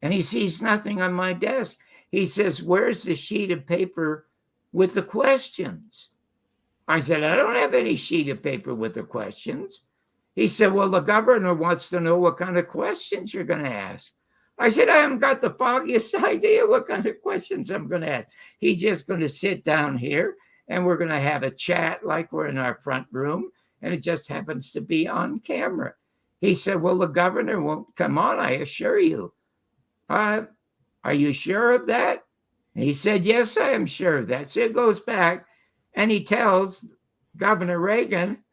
and he sees nothing on my desk. He says, "Where's the sheet of paper with the questions?" I said, "I don't have any sheet of paper with the questions." He said, "Well, the governor wants to know what kind of questions you're going to ask." I said, "I haven't got the foggiest idea what kind of questions I'm going to ask. He's just going to sit down here and we're going to have a chat like we're in our front room, and it just happens to be on camera." He said, "Well, the governor won't come on, I assure you." Are you sure of that? And he said, "Yes, I am sure of that." So it goes back and he tells Governor Reagan,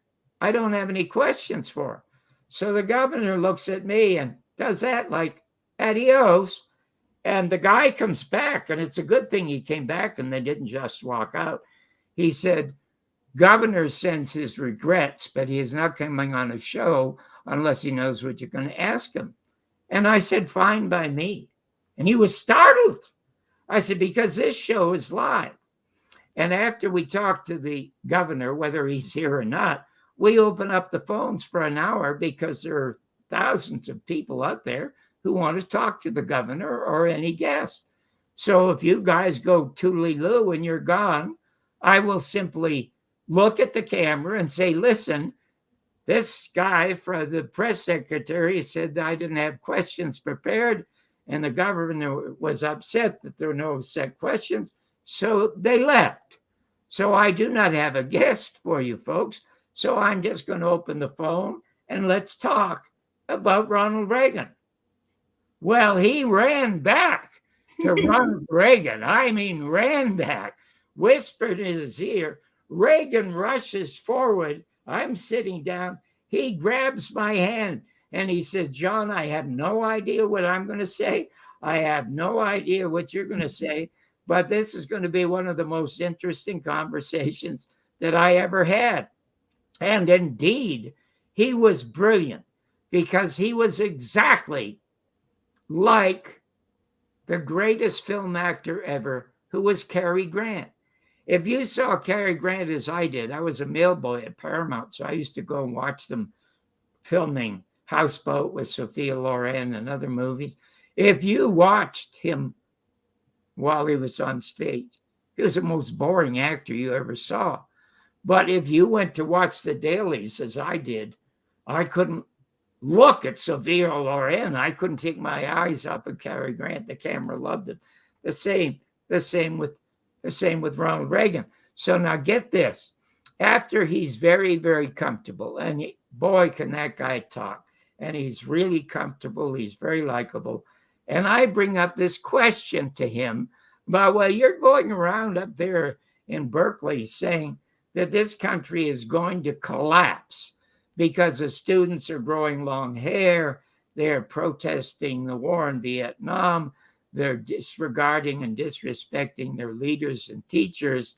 "I don't have any questions for him." So the governor looks at me and does that like, "Adios." And the guy comes back, and it's a good thing he came back and they didn't just walk out. He said, "Governor sends his regrets, but he is not coming on a show unless he knows what you're going to ask him." And I said, "Fine by me." And he was startled. I said, "Because this show is live." And after we talked to the governor, whether he's here or not, we open up the phones for an hour because there are thousands of people out there who want to talk to the governor or any guest. So if you guys go toodly-loo and you're gone, I will simply look at the camera and say, "Listen, this guy from the press secretary said I didn't have questions prepared, and the governor was upset that there were no set questions, so they left. So I do not have a guest for you folks, so I'm just going to open the phone and let's talk about Ronald Reagan." Well, he ran back to Ronald Reagan. I mean, ran back, whispered in his ear. Reagan rushes forward. I'm sitting down. He grabs my hand and he says, "John, I have no idea what I'm going to say. I have no idea what you're going to say, but this is going to be one of the most interesting conversations that I ever had." And indeed, he was brilliant because he was exactly like the greatest film actor ever, who was Cary Grant. If you saw Cary Grant as I did, I was a mailboy at Paramount, so I used to go and watch them filming Houseboat with Sophia Loren and other movies. If you watched him while he was on stage, he was the most boring actor you ever saw. But if you went to watch the dailies, as I did, I couldn't look at Sophia Loren. I couldn't take my eyes off of Cary Grant. The camera loved him. The same with Ronald Reagan. So now get this. After he's very, very comfortable, and boy, can that guy talk. And he's really comfortable. He's very likable. And I bring up this question to him about, "Well, you're going around up there in Berkeley saying that this country is going to collapse because the students are growing long hair. They're protesting the war in Vietnam. They're disregarding and disrespecting their leaders and teachers.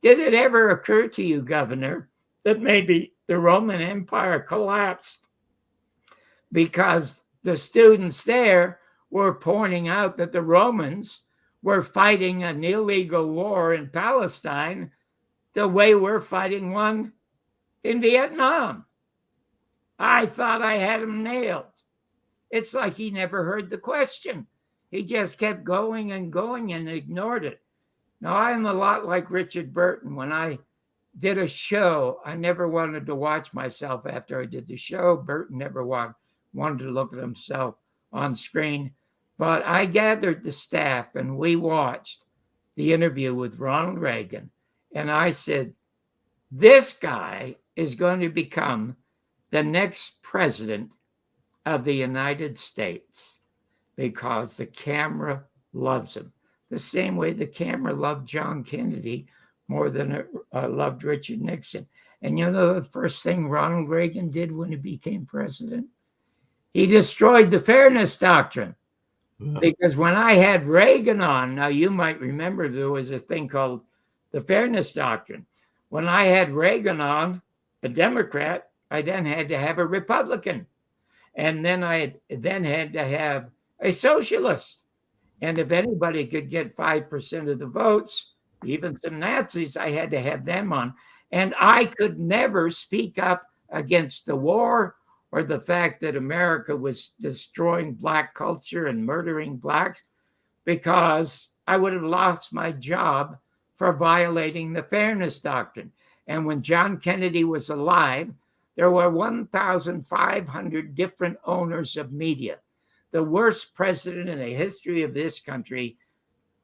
Did it ever occur to you, Governor, that maybe the Roman Empire collapsed because the students there were pointing out that the Romans were fighting an illegal war in Palestine the way we're fighting one in Vietnam?" I thought I had him nailed. It's like he never heard the question. He just kept going and going and ignored it. Now, I'm a lot like Richard Burton. When I did a show, I never wanted to watch myself after I did the show. Burton never wanted to look at himself on screen. But I gathered the staff and we watched the interview with Ronald Reagan. And I said, "This guy is going to become the next president of the United States because the camera loves him. The same way the camera loved John Kennedy more than it loved Richard Nixon." And you know the first thing Ronald Reagan did when he became president? He destroyed the Fairness Doctrine. Because when I had Reagan on, now you might remember there was a thing called the Fairness Doctrine. When I had Reagan on, a Democrat, I then had to have a Republican. And then I then had to have a socialist. And if anybody could get 5% of the votes, even some Nazis, I had to have them on. And I could never speak up against the war or the fact that America was destroying Black culture and murdering Blacks, because I would have lost my job for violating the Fairness Doctrine. And when John Kennedy was alive, there were 1,500 different owners of media. The worst president in the history of this country,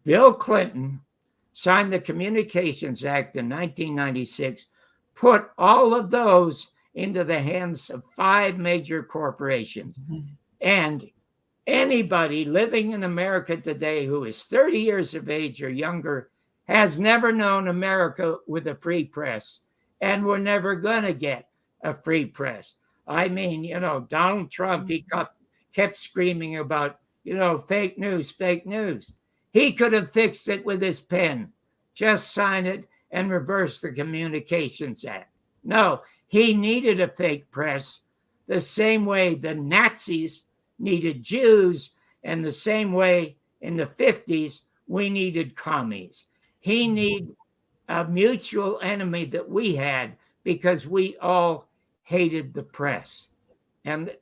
Bill Clinton, signed the Communications Act in 1996, put all of those into the hands of 5 major corporations. And anybody living in America today who is 30 years of age or younger has never known America with a free press, and we're never going to get a free press. I mean, Donald Trump, he kept screaming about, fake news, fake news. He could have fixed it with his pen. Just sign it and reverse the Communications Act. No, he needed a fake press the same way the Nazis needed Jews, and the same way in the 50s we needed commies. He needed a mutual enemy that we had because we all hated the press. And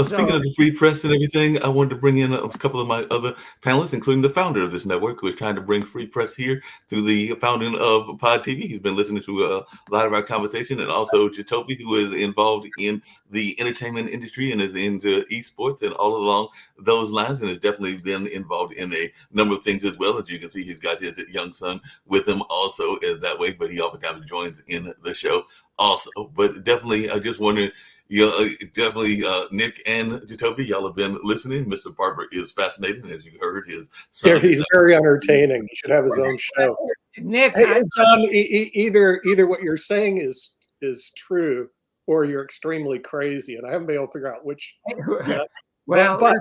speaking of the free press and everything, I wanted to bring in a couple of my other panelists, including the founder of this network, who is trying to bring free press here through the founding of Pod TV. He's been listening to a lot of our conversation, and also Jatovi, who is involved in the entertainment industry and is into esports and all along those lines, and has definitely been involved in a number of things as well. As you can see, he's got his young son with him also as that way, but he oftentimes joins in the show also. But definitely, I just wondered, definitely Nick and Jatovi, y'all have been listening. Mr. Barber is fascinating, as you heard. His son, yeah, he's very entertaining. He should have his own show. Nick, hey, John, either what you're saying is true, or you're extremely crazy, and I haven't been able to figure out which yet. Well, but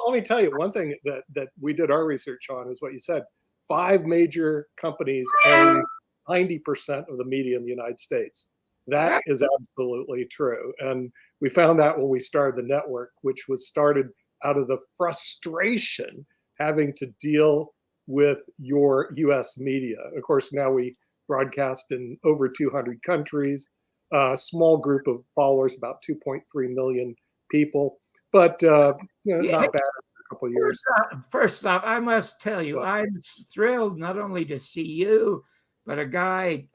let me tell you one thing that we did our research on is what you said. 5 major companies own 90% of the media in the United States. That is absolutely true. And we found out when we started the network, which was started out of the frustration having to deal with your US media. Of course, now we broadcast in over 200 countries, a small group of followers, about 2.3 million people, but not bad for a couple of years. First off, I must tell you, I'm thrilled not only to see you, but a guy,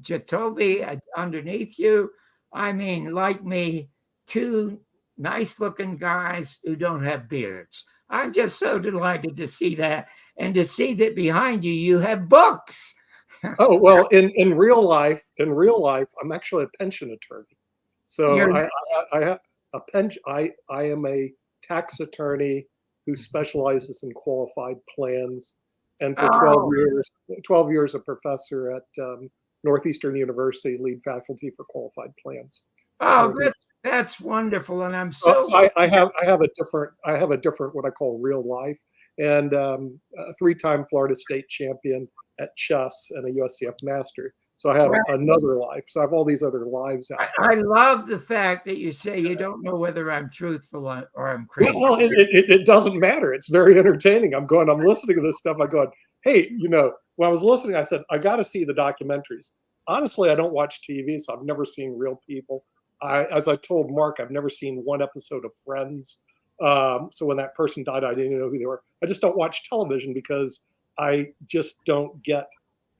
Jatovi, underneath you. I mean, like me, 2 nice-looking guys who don't have beards. I'm just so delighted to see that, and to see that behind you, you have books. Oh, well, in real life, I'm actually a pension attorney. So I have a pension. I am a tax attorney who specializes in qualified plans, and for 12 years, a professor at Northeastern University, lead faculty for qualified plans. Oh, that's wonderful, and I'm so I have a different what I call real life, and a 3-time Florida state champion at chess and a USCF master. So I have another life. So I have all these other lives out there. I love the fact that you say you don't know whether I'm truthful or I'm crazy. Well, it doesn't matter. It's very entertaining. I'm listening to this stuff. I'm going, hey, when I was listening, I said, I got to see the documentaries. Honestly, I don't watch TV, so I've never seen real people. As I told Mark, I've never seen one episode of Friends. So when that person died, I didn't know who they were. I just don't watch television because I just don't get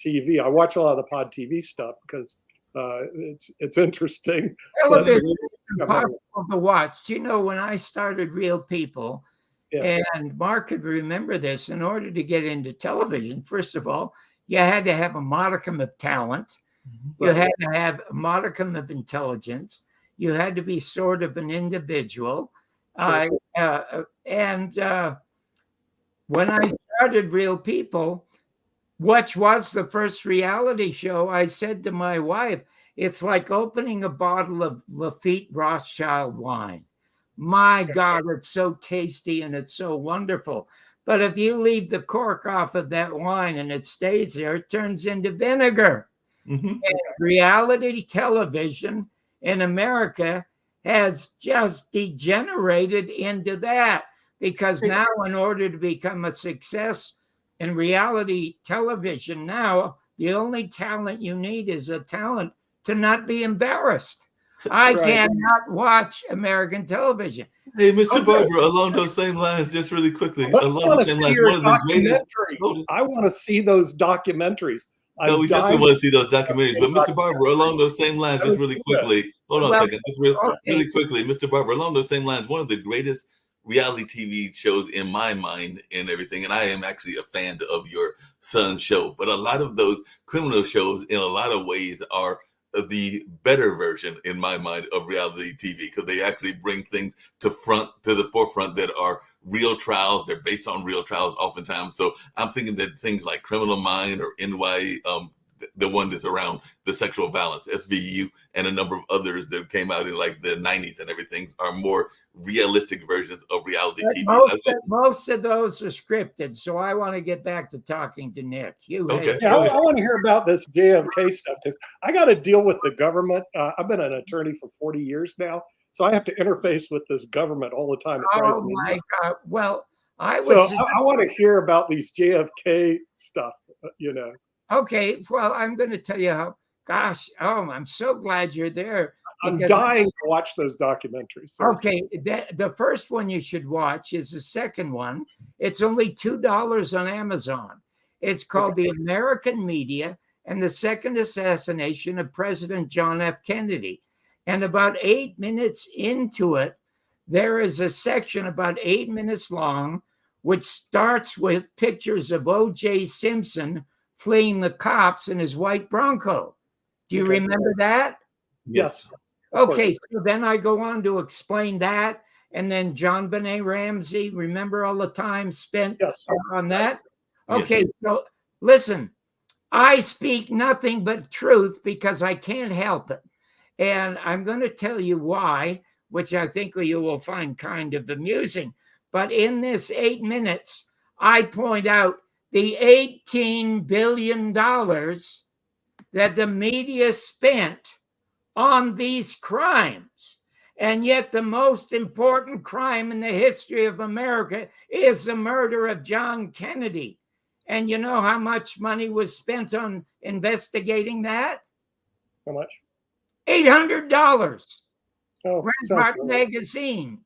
TV. I watch a lot of the Pod TV stuff because it's interesting. Television is impossible to watch. Do you know, when I started Real People, and Mark could remember this, in order to get into television, first of all, you had to have a modicum of talent. You had to have a modicum of intelligence. You had to be sort of an individual. Sure. When I started Real People, which was the first reality show, I said to my wife, it's like opening a bottle of Lafite Rothschild wine. My God, it's so tasty and it's so wonderful. But if you leave the cork off of that wine and it stays there, it turns into vinegar. Mhm. And reality television in America has just degenerated into that, because now, in order to become a success in reality television, now the only talent you need is a talent to not be embarrassed. I Right. cannot watch American television. Hey, Mr. Okay. Barber, along those same lines, just really quickly, I along want the to same see lines, your one of the greatest. documentary. I want to see those documentaries. No, I'm we definitely dying want to to see those documentaries. But Mr. Barber, along those same lines, I just haven't really seen that. quickly, hold on a Well, second, just okay. really quickly, Mr. Barber, along those same lines, one of the greatest reality TV shows in my mind and everything, and I am actually a fan of your son's show, but a lot of those criminal shows, in a lot of ways, are the better version, in my mind, of reality TV, because they actually bring things to the forefront that are real trials. They're based on real trials oftentimes. So I'm thinking that things like Criminal Mind or NY, the one that's around the sexual violence, SVU, and a number of others that came out in like the 90s and everything, are more realistic versions of reality But TV. most of those are scripted. So I want to get back to talking to Nick. Okay. Yeah, I want to hear about this JFK stuff because I got to deal with the government. I've been an attorney for 40 years now, so I have to interface with this government all the time. It drives Oh me my nuts. God. Well, I So would. I want to hear about these JFK stuff. Okay. Well, I'm going to tell you how. Gosh. Oh, I'm so glad you're there. I'm because- dying to watch those documentaries. Seriously. Okay. The first one you should watch is the second one. It's only $2 on Amazon. It's called The American Media and the Second Assassination of President John F. Kennedy. And about 8 minutes into it, there is a section about 8 minutes long, which starts with pictures of O.J. Simpson fleeing the cops in his white Bronco. Do you Okay. remember that? Yes. Okay, so then I go on to explain that. And then John Benet Ramsey, remember all the time spent Yes. on that? Yes. Okay, so listen, I speak nothing but truth because I can't help it. And I'm going to tell you why, which I think you will find kind of amusing. But in this 8 minutes, I point out the $18 billion that the media spent on these crimes. And yet the most important crime in the history of America is the murder of John Kennedy. And you know how much money was spent on investigating that? How much? $800. Oh, Breitbart Magazine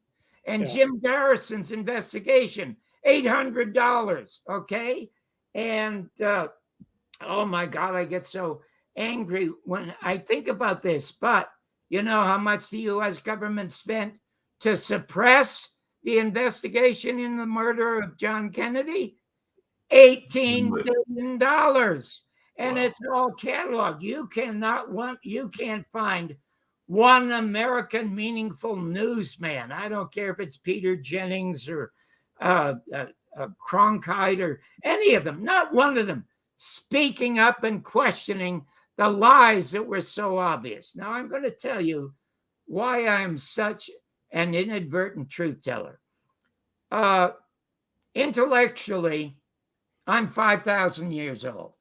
and Jim Garrison's investigation, $800. Okay. And oh my God, I get so angry when I think about this. But you know how much the U.S. government spent to suppress the investigation in the murder of John Kennedy? $18 billion. And Wow. it's all cataloged. You can't find one American meaningful newsman. I don't care if it's Peter Jennings or Cronkite or any of them, not one of them, speaking up and questioning the lies that were so obvious. Now, I'm going to tell you why I'm such an inadvertent truth teller. Intellectually, I'm 5,000 years old.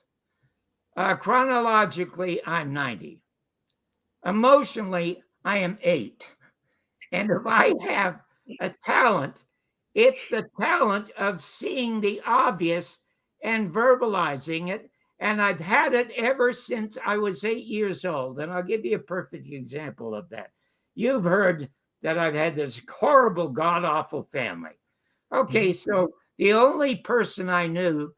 Chronologically, I'm 90. Emotionally, I am 8. And if I have a talent, it's the talent of seeing the obvious and verbalizing it. And I've had it ever since I was 8 years old. And I'll give you a perfect example of that. You've heard that I've had this horrible, god-awful family. Okay, so the only person I knew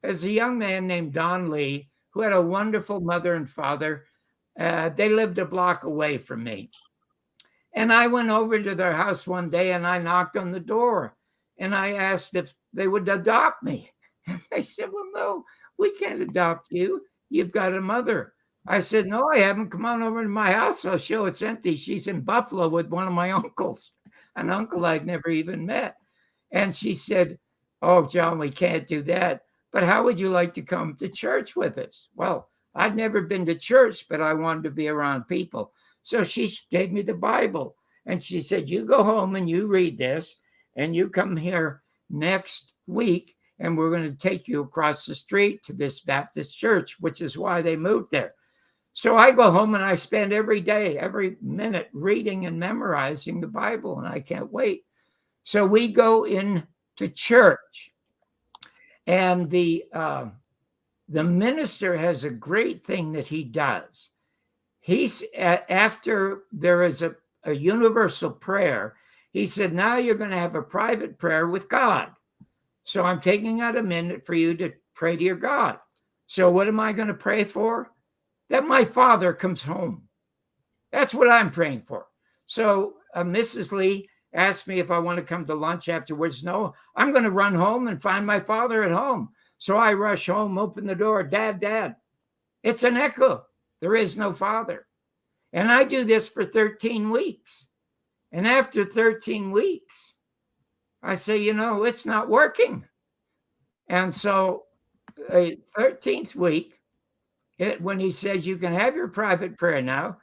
is a young man named Don Lee, who had a wonderful mother and father. They lived a block away from me. And I went over to their house one day and I knocked on the door and I asked if they would adopt me. And they said, well, no, we can't adopt you. You've got a mother. I said, no, I haven't. Come on over to my house. I'll show it's empty. She's in Buffalo with one of my uncles, an uncle I'd never even met. And she said, oh, John, we can't do that. But how would you like to come to church with us? Well, I'd never been to church, but I wanted to be around people. So she gave me the Bible. And she said, you go home and you read this, and you come here next week, and we're going to take you across the street to this Baptist church, which is why they moved there. So I go home and I spend every day, every minute reading and memorizing the Bible, and I can't wait. So we go into church, and the minister has a great thing that he does. He's after there is a universal prayer, he said, now you're going to have a private prayer with God. So I'm taking out a minute for you to pray to your God. So what am I going to pray for? That my father comes home. That's what I'm praying for. So Mrs. Lee asked me if I want to come to lunch afterwards. No, I'm going to run home and find my father at home. So I rush home, open the door. Dad, it's an echo. There is no father. And I do this for 13 weeks. And after 13 weeks, I say, it's not working. And so a 13th week, when he says, you can have your private prayer now,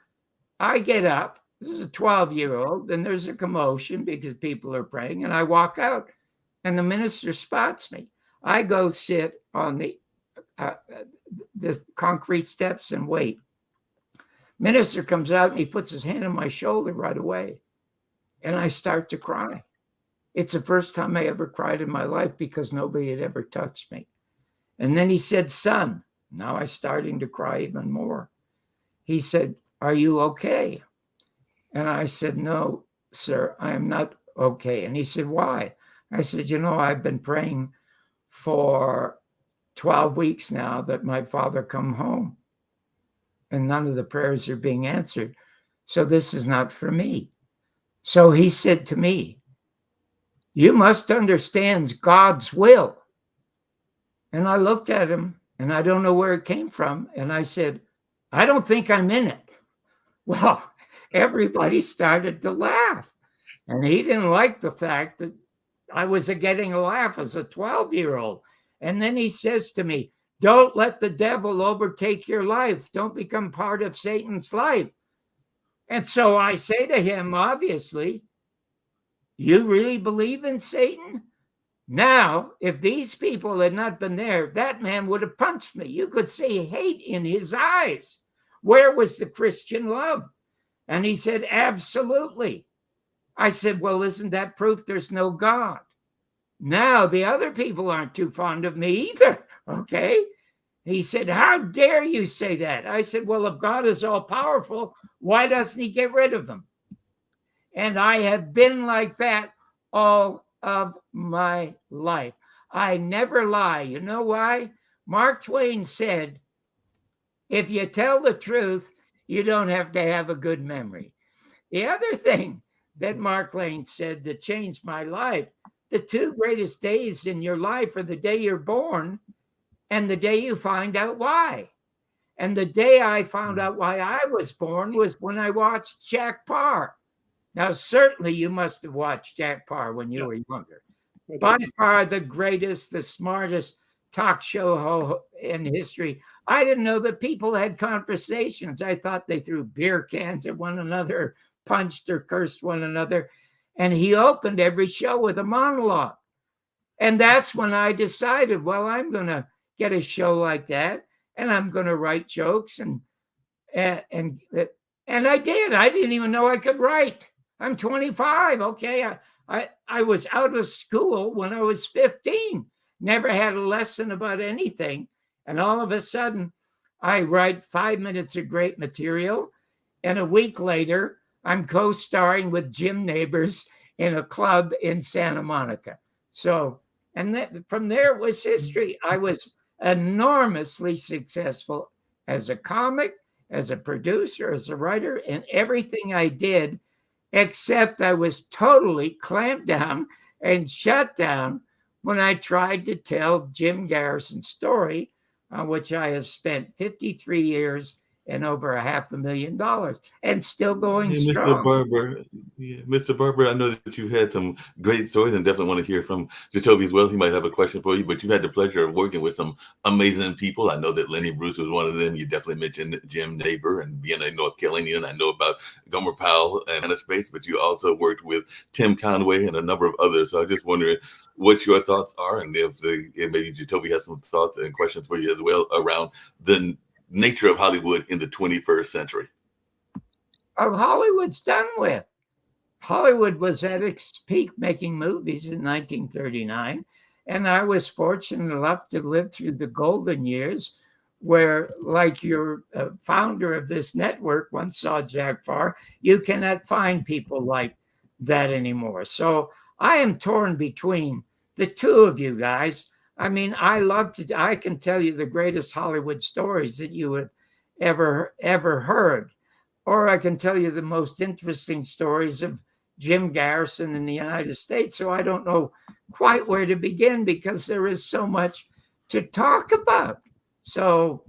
I get up. This is a 12-year-old, and there's a commotion because people are praying, and I walk out, and the minister spots me. I go sit on the concrete steps and wait. Minister comes out, and he puts his hand on my shoulder right away, and I start to cry. It's the first time I ever cried in my life because nobody had ever touched me. And then he said, son, now I'm starting to cry even more. He said, are you okay? And I said, no, sir, I am not okay. And he said, why? I said, I've been praying for 12 weeks now that my father come home, and none of the prayers are being answered. So this is not for me. So he said to me, you must understand God's will. And I looked at him, and I don't know where it came from. And I said, I don't think I'm in it. Well, everybody started to laugh. And he didn't like the fact that I was getting a laugh as a 12-year-old. And then he says to me, don't let the devil overtake your life. Don't become part of Satan's life. And so I say to him, obviously, you really believe in Satan? Now, if these people had not been there, that man would have punched me. You could see hate in his eyes. Where was the Christian love? And he said, absolutely. I said, well, isn't that proof there's no God? Now, the other people aren't too fond of me either, okay? He said, how dare you say that? I said, well, if God is all powerful, why doesn't he get rid of them? And I have been like that all of my life. I never lie. You know why? Mark Twain said, if you tell the truth, you don't have to have a good memory. The other thing that Mark Twain said that changed my life, the two greatest days in your life are the day you're born and the day you find out why. And the day I found out why I was born was when I watched Jack Paar. Now, certainly you must have watched Jack Paar when you were younger. By far the greatest, the smartest talk show in history. I didn't know that people had conversations. I thought they threw beer cans at one another, punched or cursed one another. And he opened every show with a monologue. And that's when I decided, well, I'm going to get a show like that, and I'm going to write jokes. And I did. I didn't even know I could write. I'm 25. Okay. I was out of school when I was 15. Never had a lesson about anything. And all of a sudden, I write 5 minutes of great material. And a week later, I'm co-starring with Jim Nabors in a club in Santa Monica. So, and from there it was history. I was enormously successful as a comic, as a producer, as a writer, and everything I did, except I was totally clamped down and shut down when I tried to tell Jim Garrison's story, on which I have spent 53 years and over $500,000 and still going strong. Mr. Berber, Yeah, Mr. Barber, I know that you've had some great stories and definitely want to hear from Jacoby as well. He might have a question for you, but you've had the pleasure of working with some amazing people. I know that Lenny Bruce was one of them. You definitely mentioned Jim Neighbor and being a North Carolinian. I know about Gomer Powell and a space, but you also worked with Tim Conway and a number of others. So I just wondering what your thoughts are, and if maybe Jacoby has some thoughts and questions for you as well around the nature of Hollywood in the 21st century. Hollywood's done with. Hollywood was at its peak making movies in 1939. And I was fortunate enough to live through the golden years where, like your founder of this network once saw, Jack Farr, you cannot find people like that anymore. So I am torn between the two of you guys. I mean, I can tell you the greatest Hollywood stories that you have ever heard. Or I can tell you the most interesting stories of Jim Garrison in the United States. So I don't know quite where to begin because there is so much to talk about. So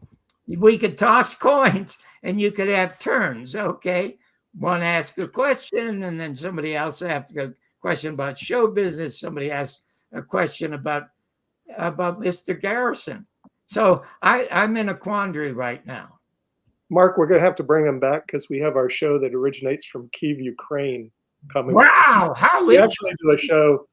we could toss coins and you could have turns. Okay. One asks a question and then somebody else asks a question about show business. Somebody asks a question about Mr. Garrison. So I'm in a quandary right now. Mark, we're going to have to bring him back because we have our show that originates from Kyiv, Ukraine coming. Wow. How we actually do a show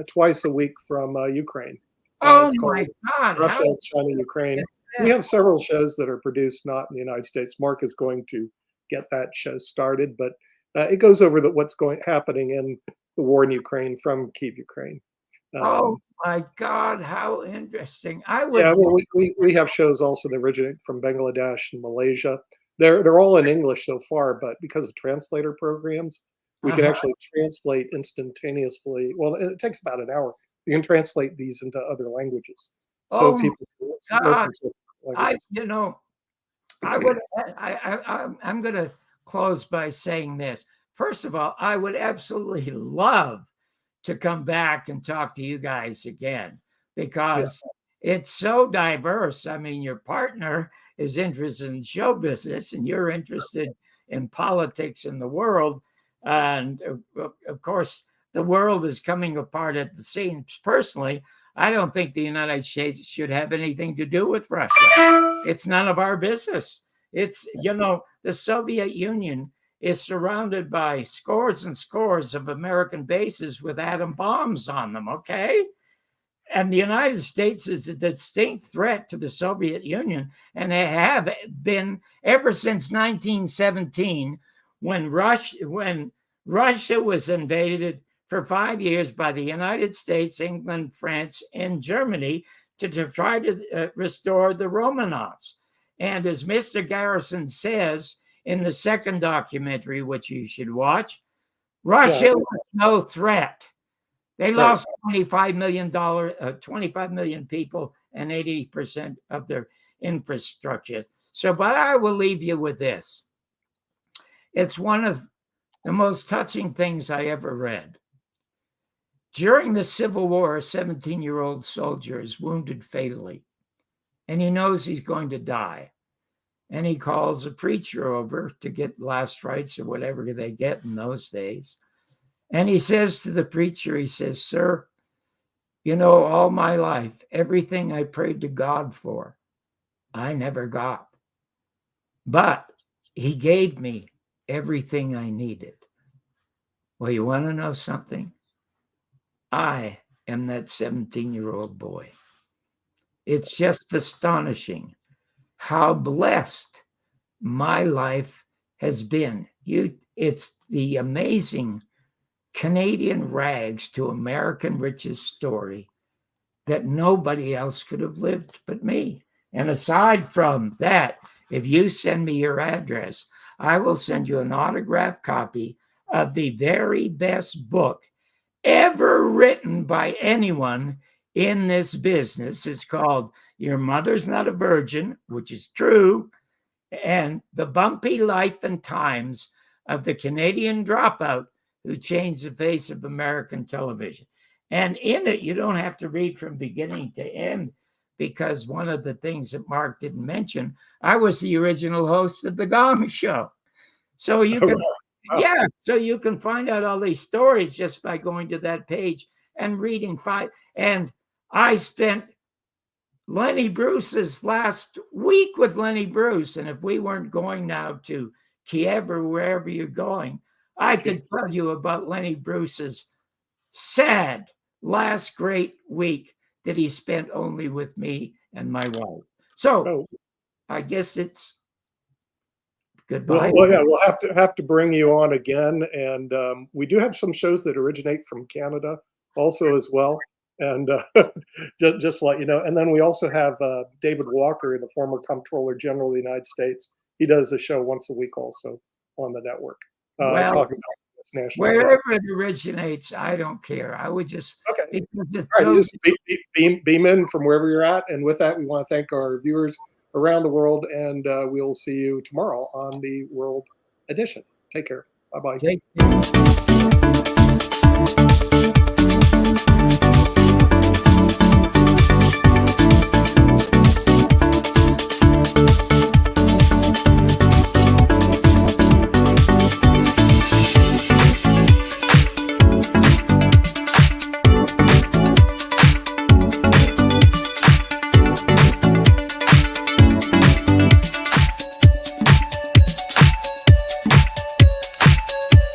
twice a week from Ukraine. Oh my God. Russia, China, Ukraine. We have several shows that are produced not in the United States. Mark is going to get that show started, but it goes over what's happening in the war in Ukraine from Kyiv, Ukraine. Oh my God, how interesting! We have shows also that originate from Bangladesh and Malaysia. They're all in English so far, but because of translator programs, we can actually translate instantaneously. Well, it takes about an hour. You can translate these into other languages, so people can listen to languages. I'm going to close by saying this. First of all, I would absolutely love to come back and talk to you guys again because it's so diverse. I mean, your partner is interested in show business and you're interested in politics in the world. And of course, the world is coming apart at the seams. Personally, I don't think the United States should have anything to do with Russia. It's none of our business. It's, the Soviet Union is surrounded by scores and scores of American bases with atom bombs on them, okay? And the United States is a distinct threat to the Soviet Union, and they have been ever since 1917, when Russia was invaded for 5 years by the United States, England, France, and Germany to try to restore the Romanovs. And as Mr. Garrison says, in the second documentary, which you should watch, Russia was no threat. They lost 25 million people and 80% of their infrastructure. So, but I will leave you with this. It's one of the most touching things I ever read. During the Civil War, a 17-year-old soldier is wounded fatally, and he knows he's going to die. And he calls a preacher over to get last rites or whatever they get in those days. And he says to the preacher, he says, "Sir, all my life, everything I prayed to God for, I never got. But he gave me everything I needed." Well, you want to know something? I am that 17-year-old boy. It's just astonishing how blessed my life has been. It's the amazing Canadian rags to American riches story that nobody else could have lived but me. And aside from that, if you send me your address, I will send you an autographed copy of the very best book ever written by anyone in this business. It's called Your Mother's Not a Virgin, which is true, and The Bumpy Life and Times of the Canadian Dropout Who Changed the Face of American Television. And in it, you don't have to read from beginning to end, because one of the things that Mark didn't mention, I was the original host of The Gong Show. So you can Wow. Yeah, so you can find out all these stories just by going to that page and reading five. And I spent Lenny Bruce's last week with Lenny Bruce. And if we weren't going now to Kiev or wherever you're going, I could tell you about Lenny Bruce's sad last great week that he spent only with me and my wife. So Oh, I guess it's goodbye. well, yeah, we'll have to bring you on again, and we do have some shows that originate from Canada also as well. And just to let you know, and then we also have David Walker, the former Comptroller General of the United States. He does a show once a week also on the network, Well, talking about this national. Wherever it originates, I don't care. I would just Okay. because it's All right, you so just beam in from wherever you're at. And with that, we want to thank our viewers around the world, and we'll see you tomorrow on the World Edition. Take care. Bye-bye. take.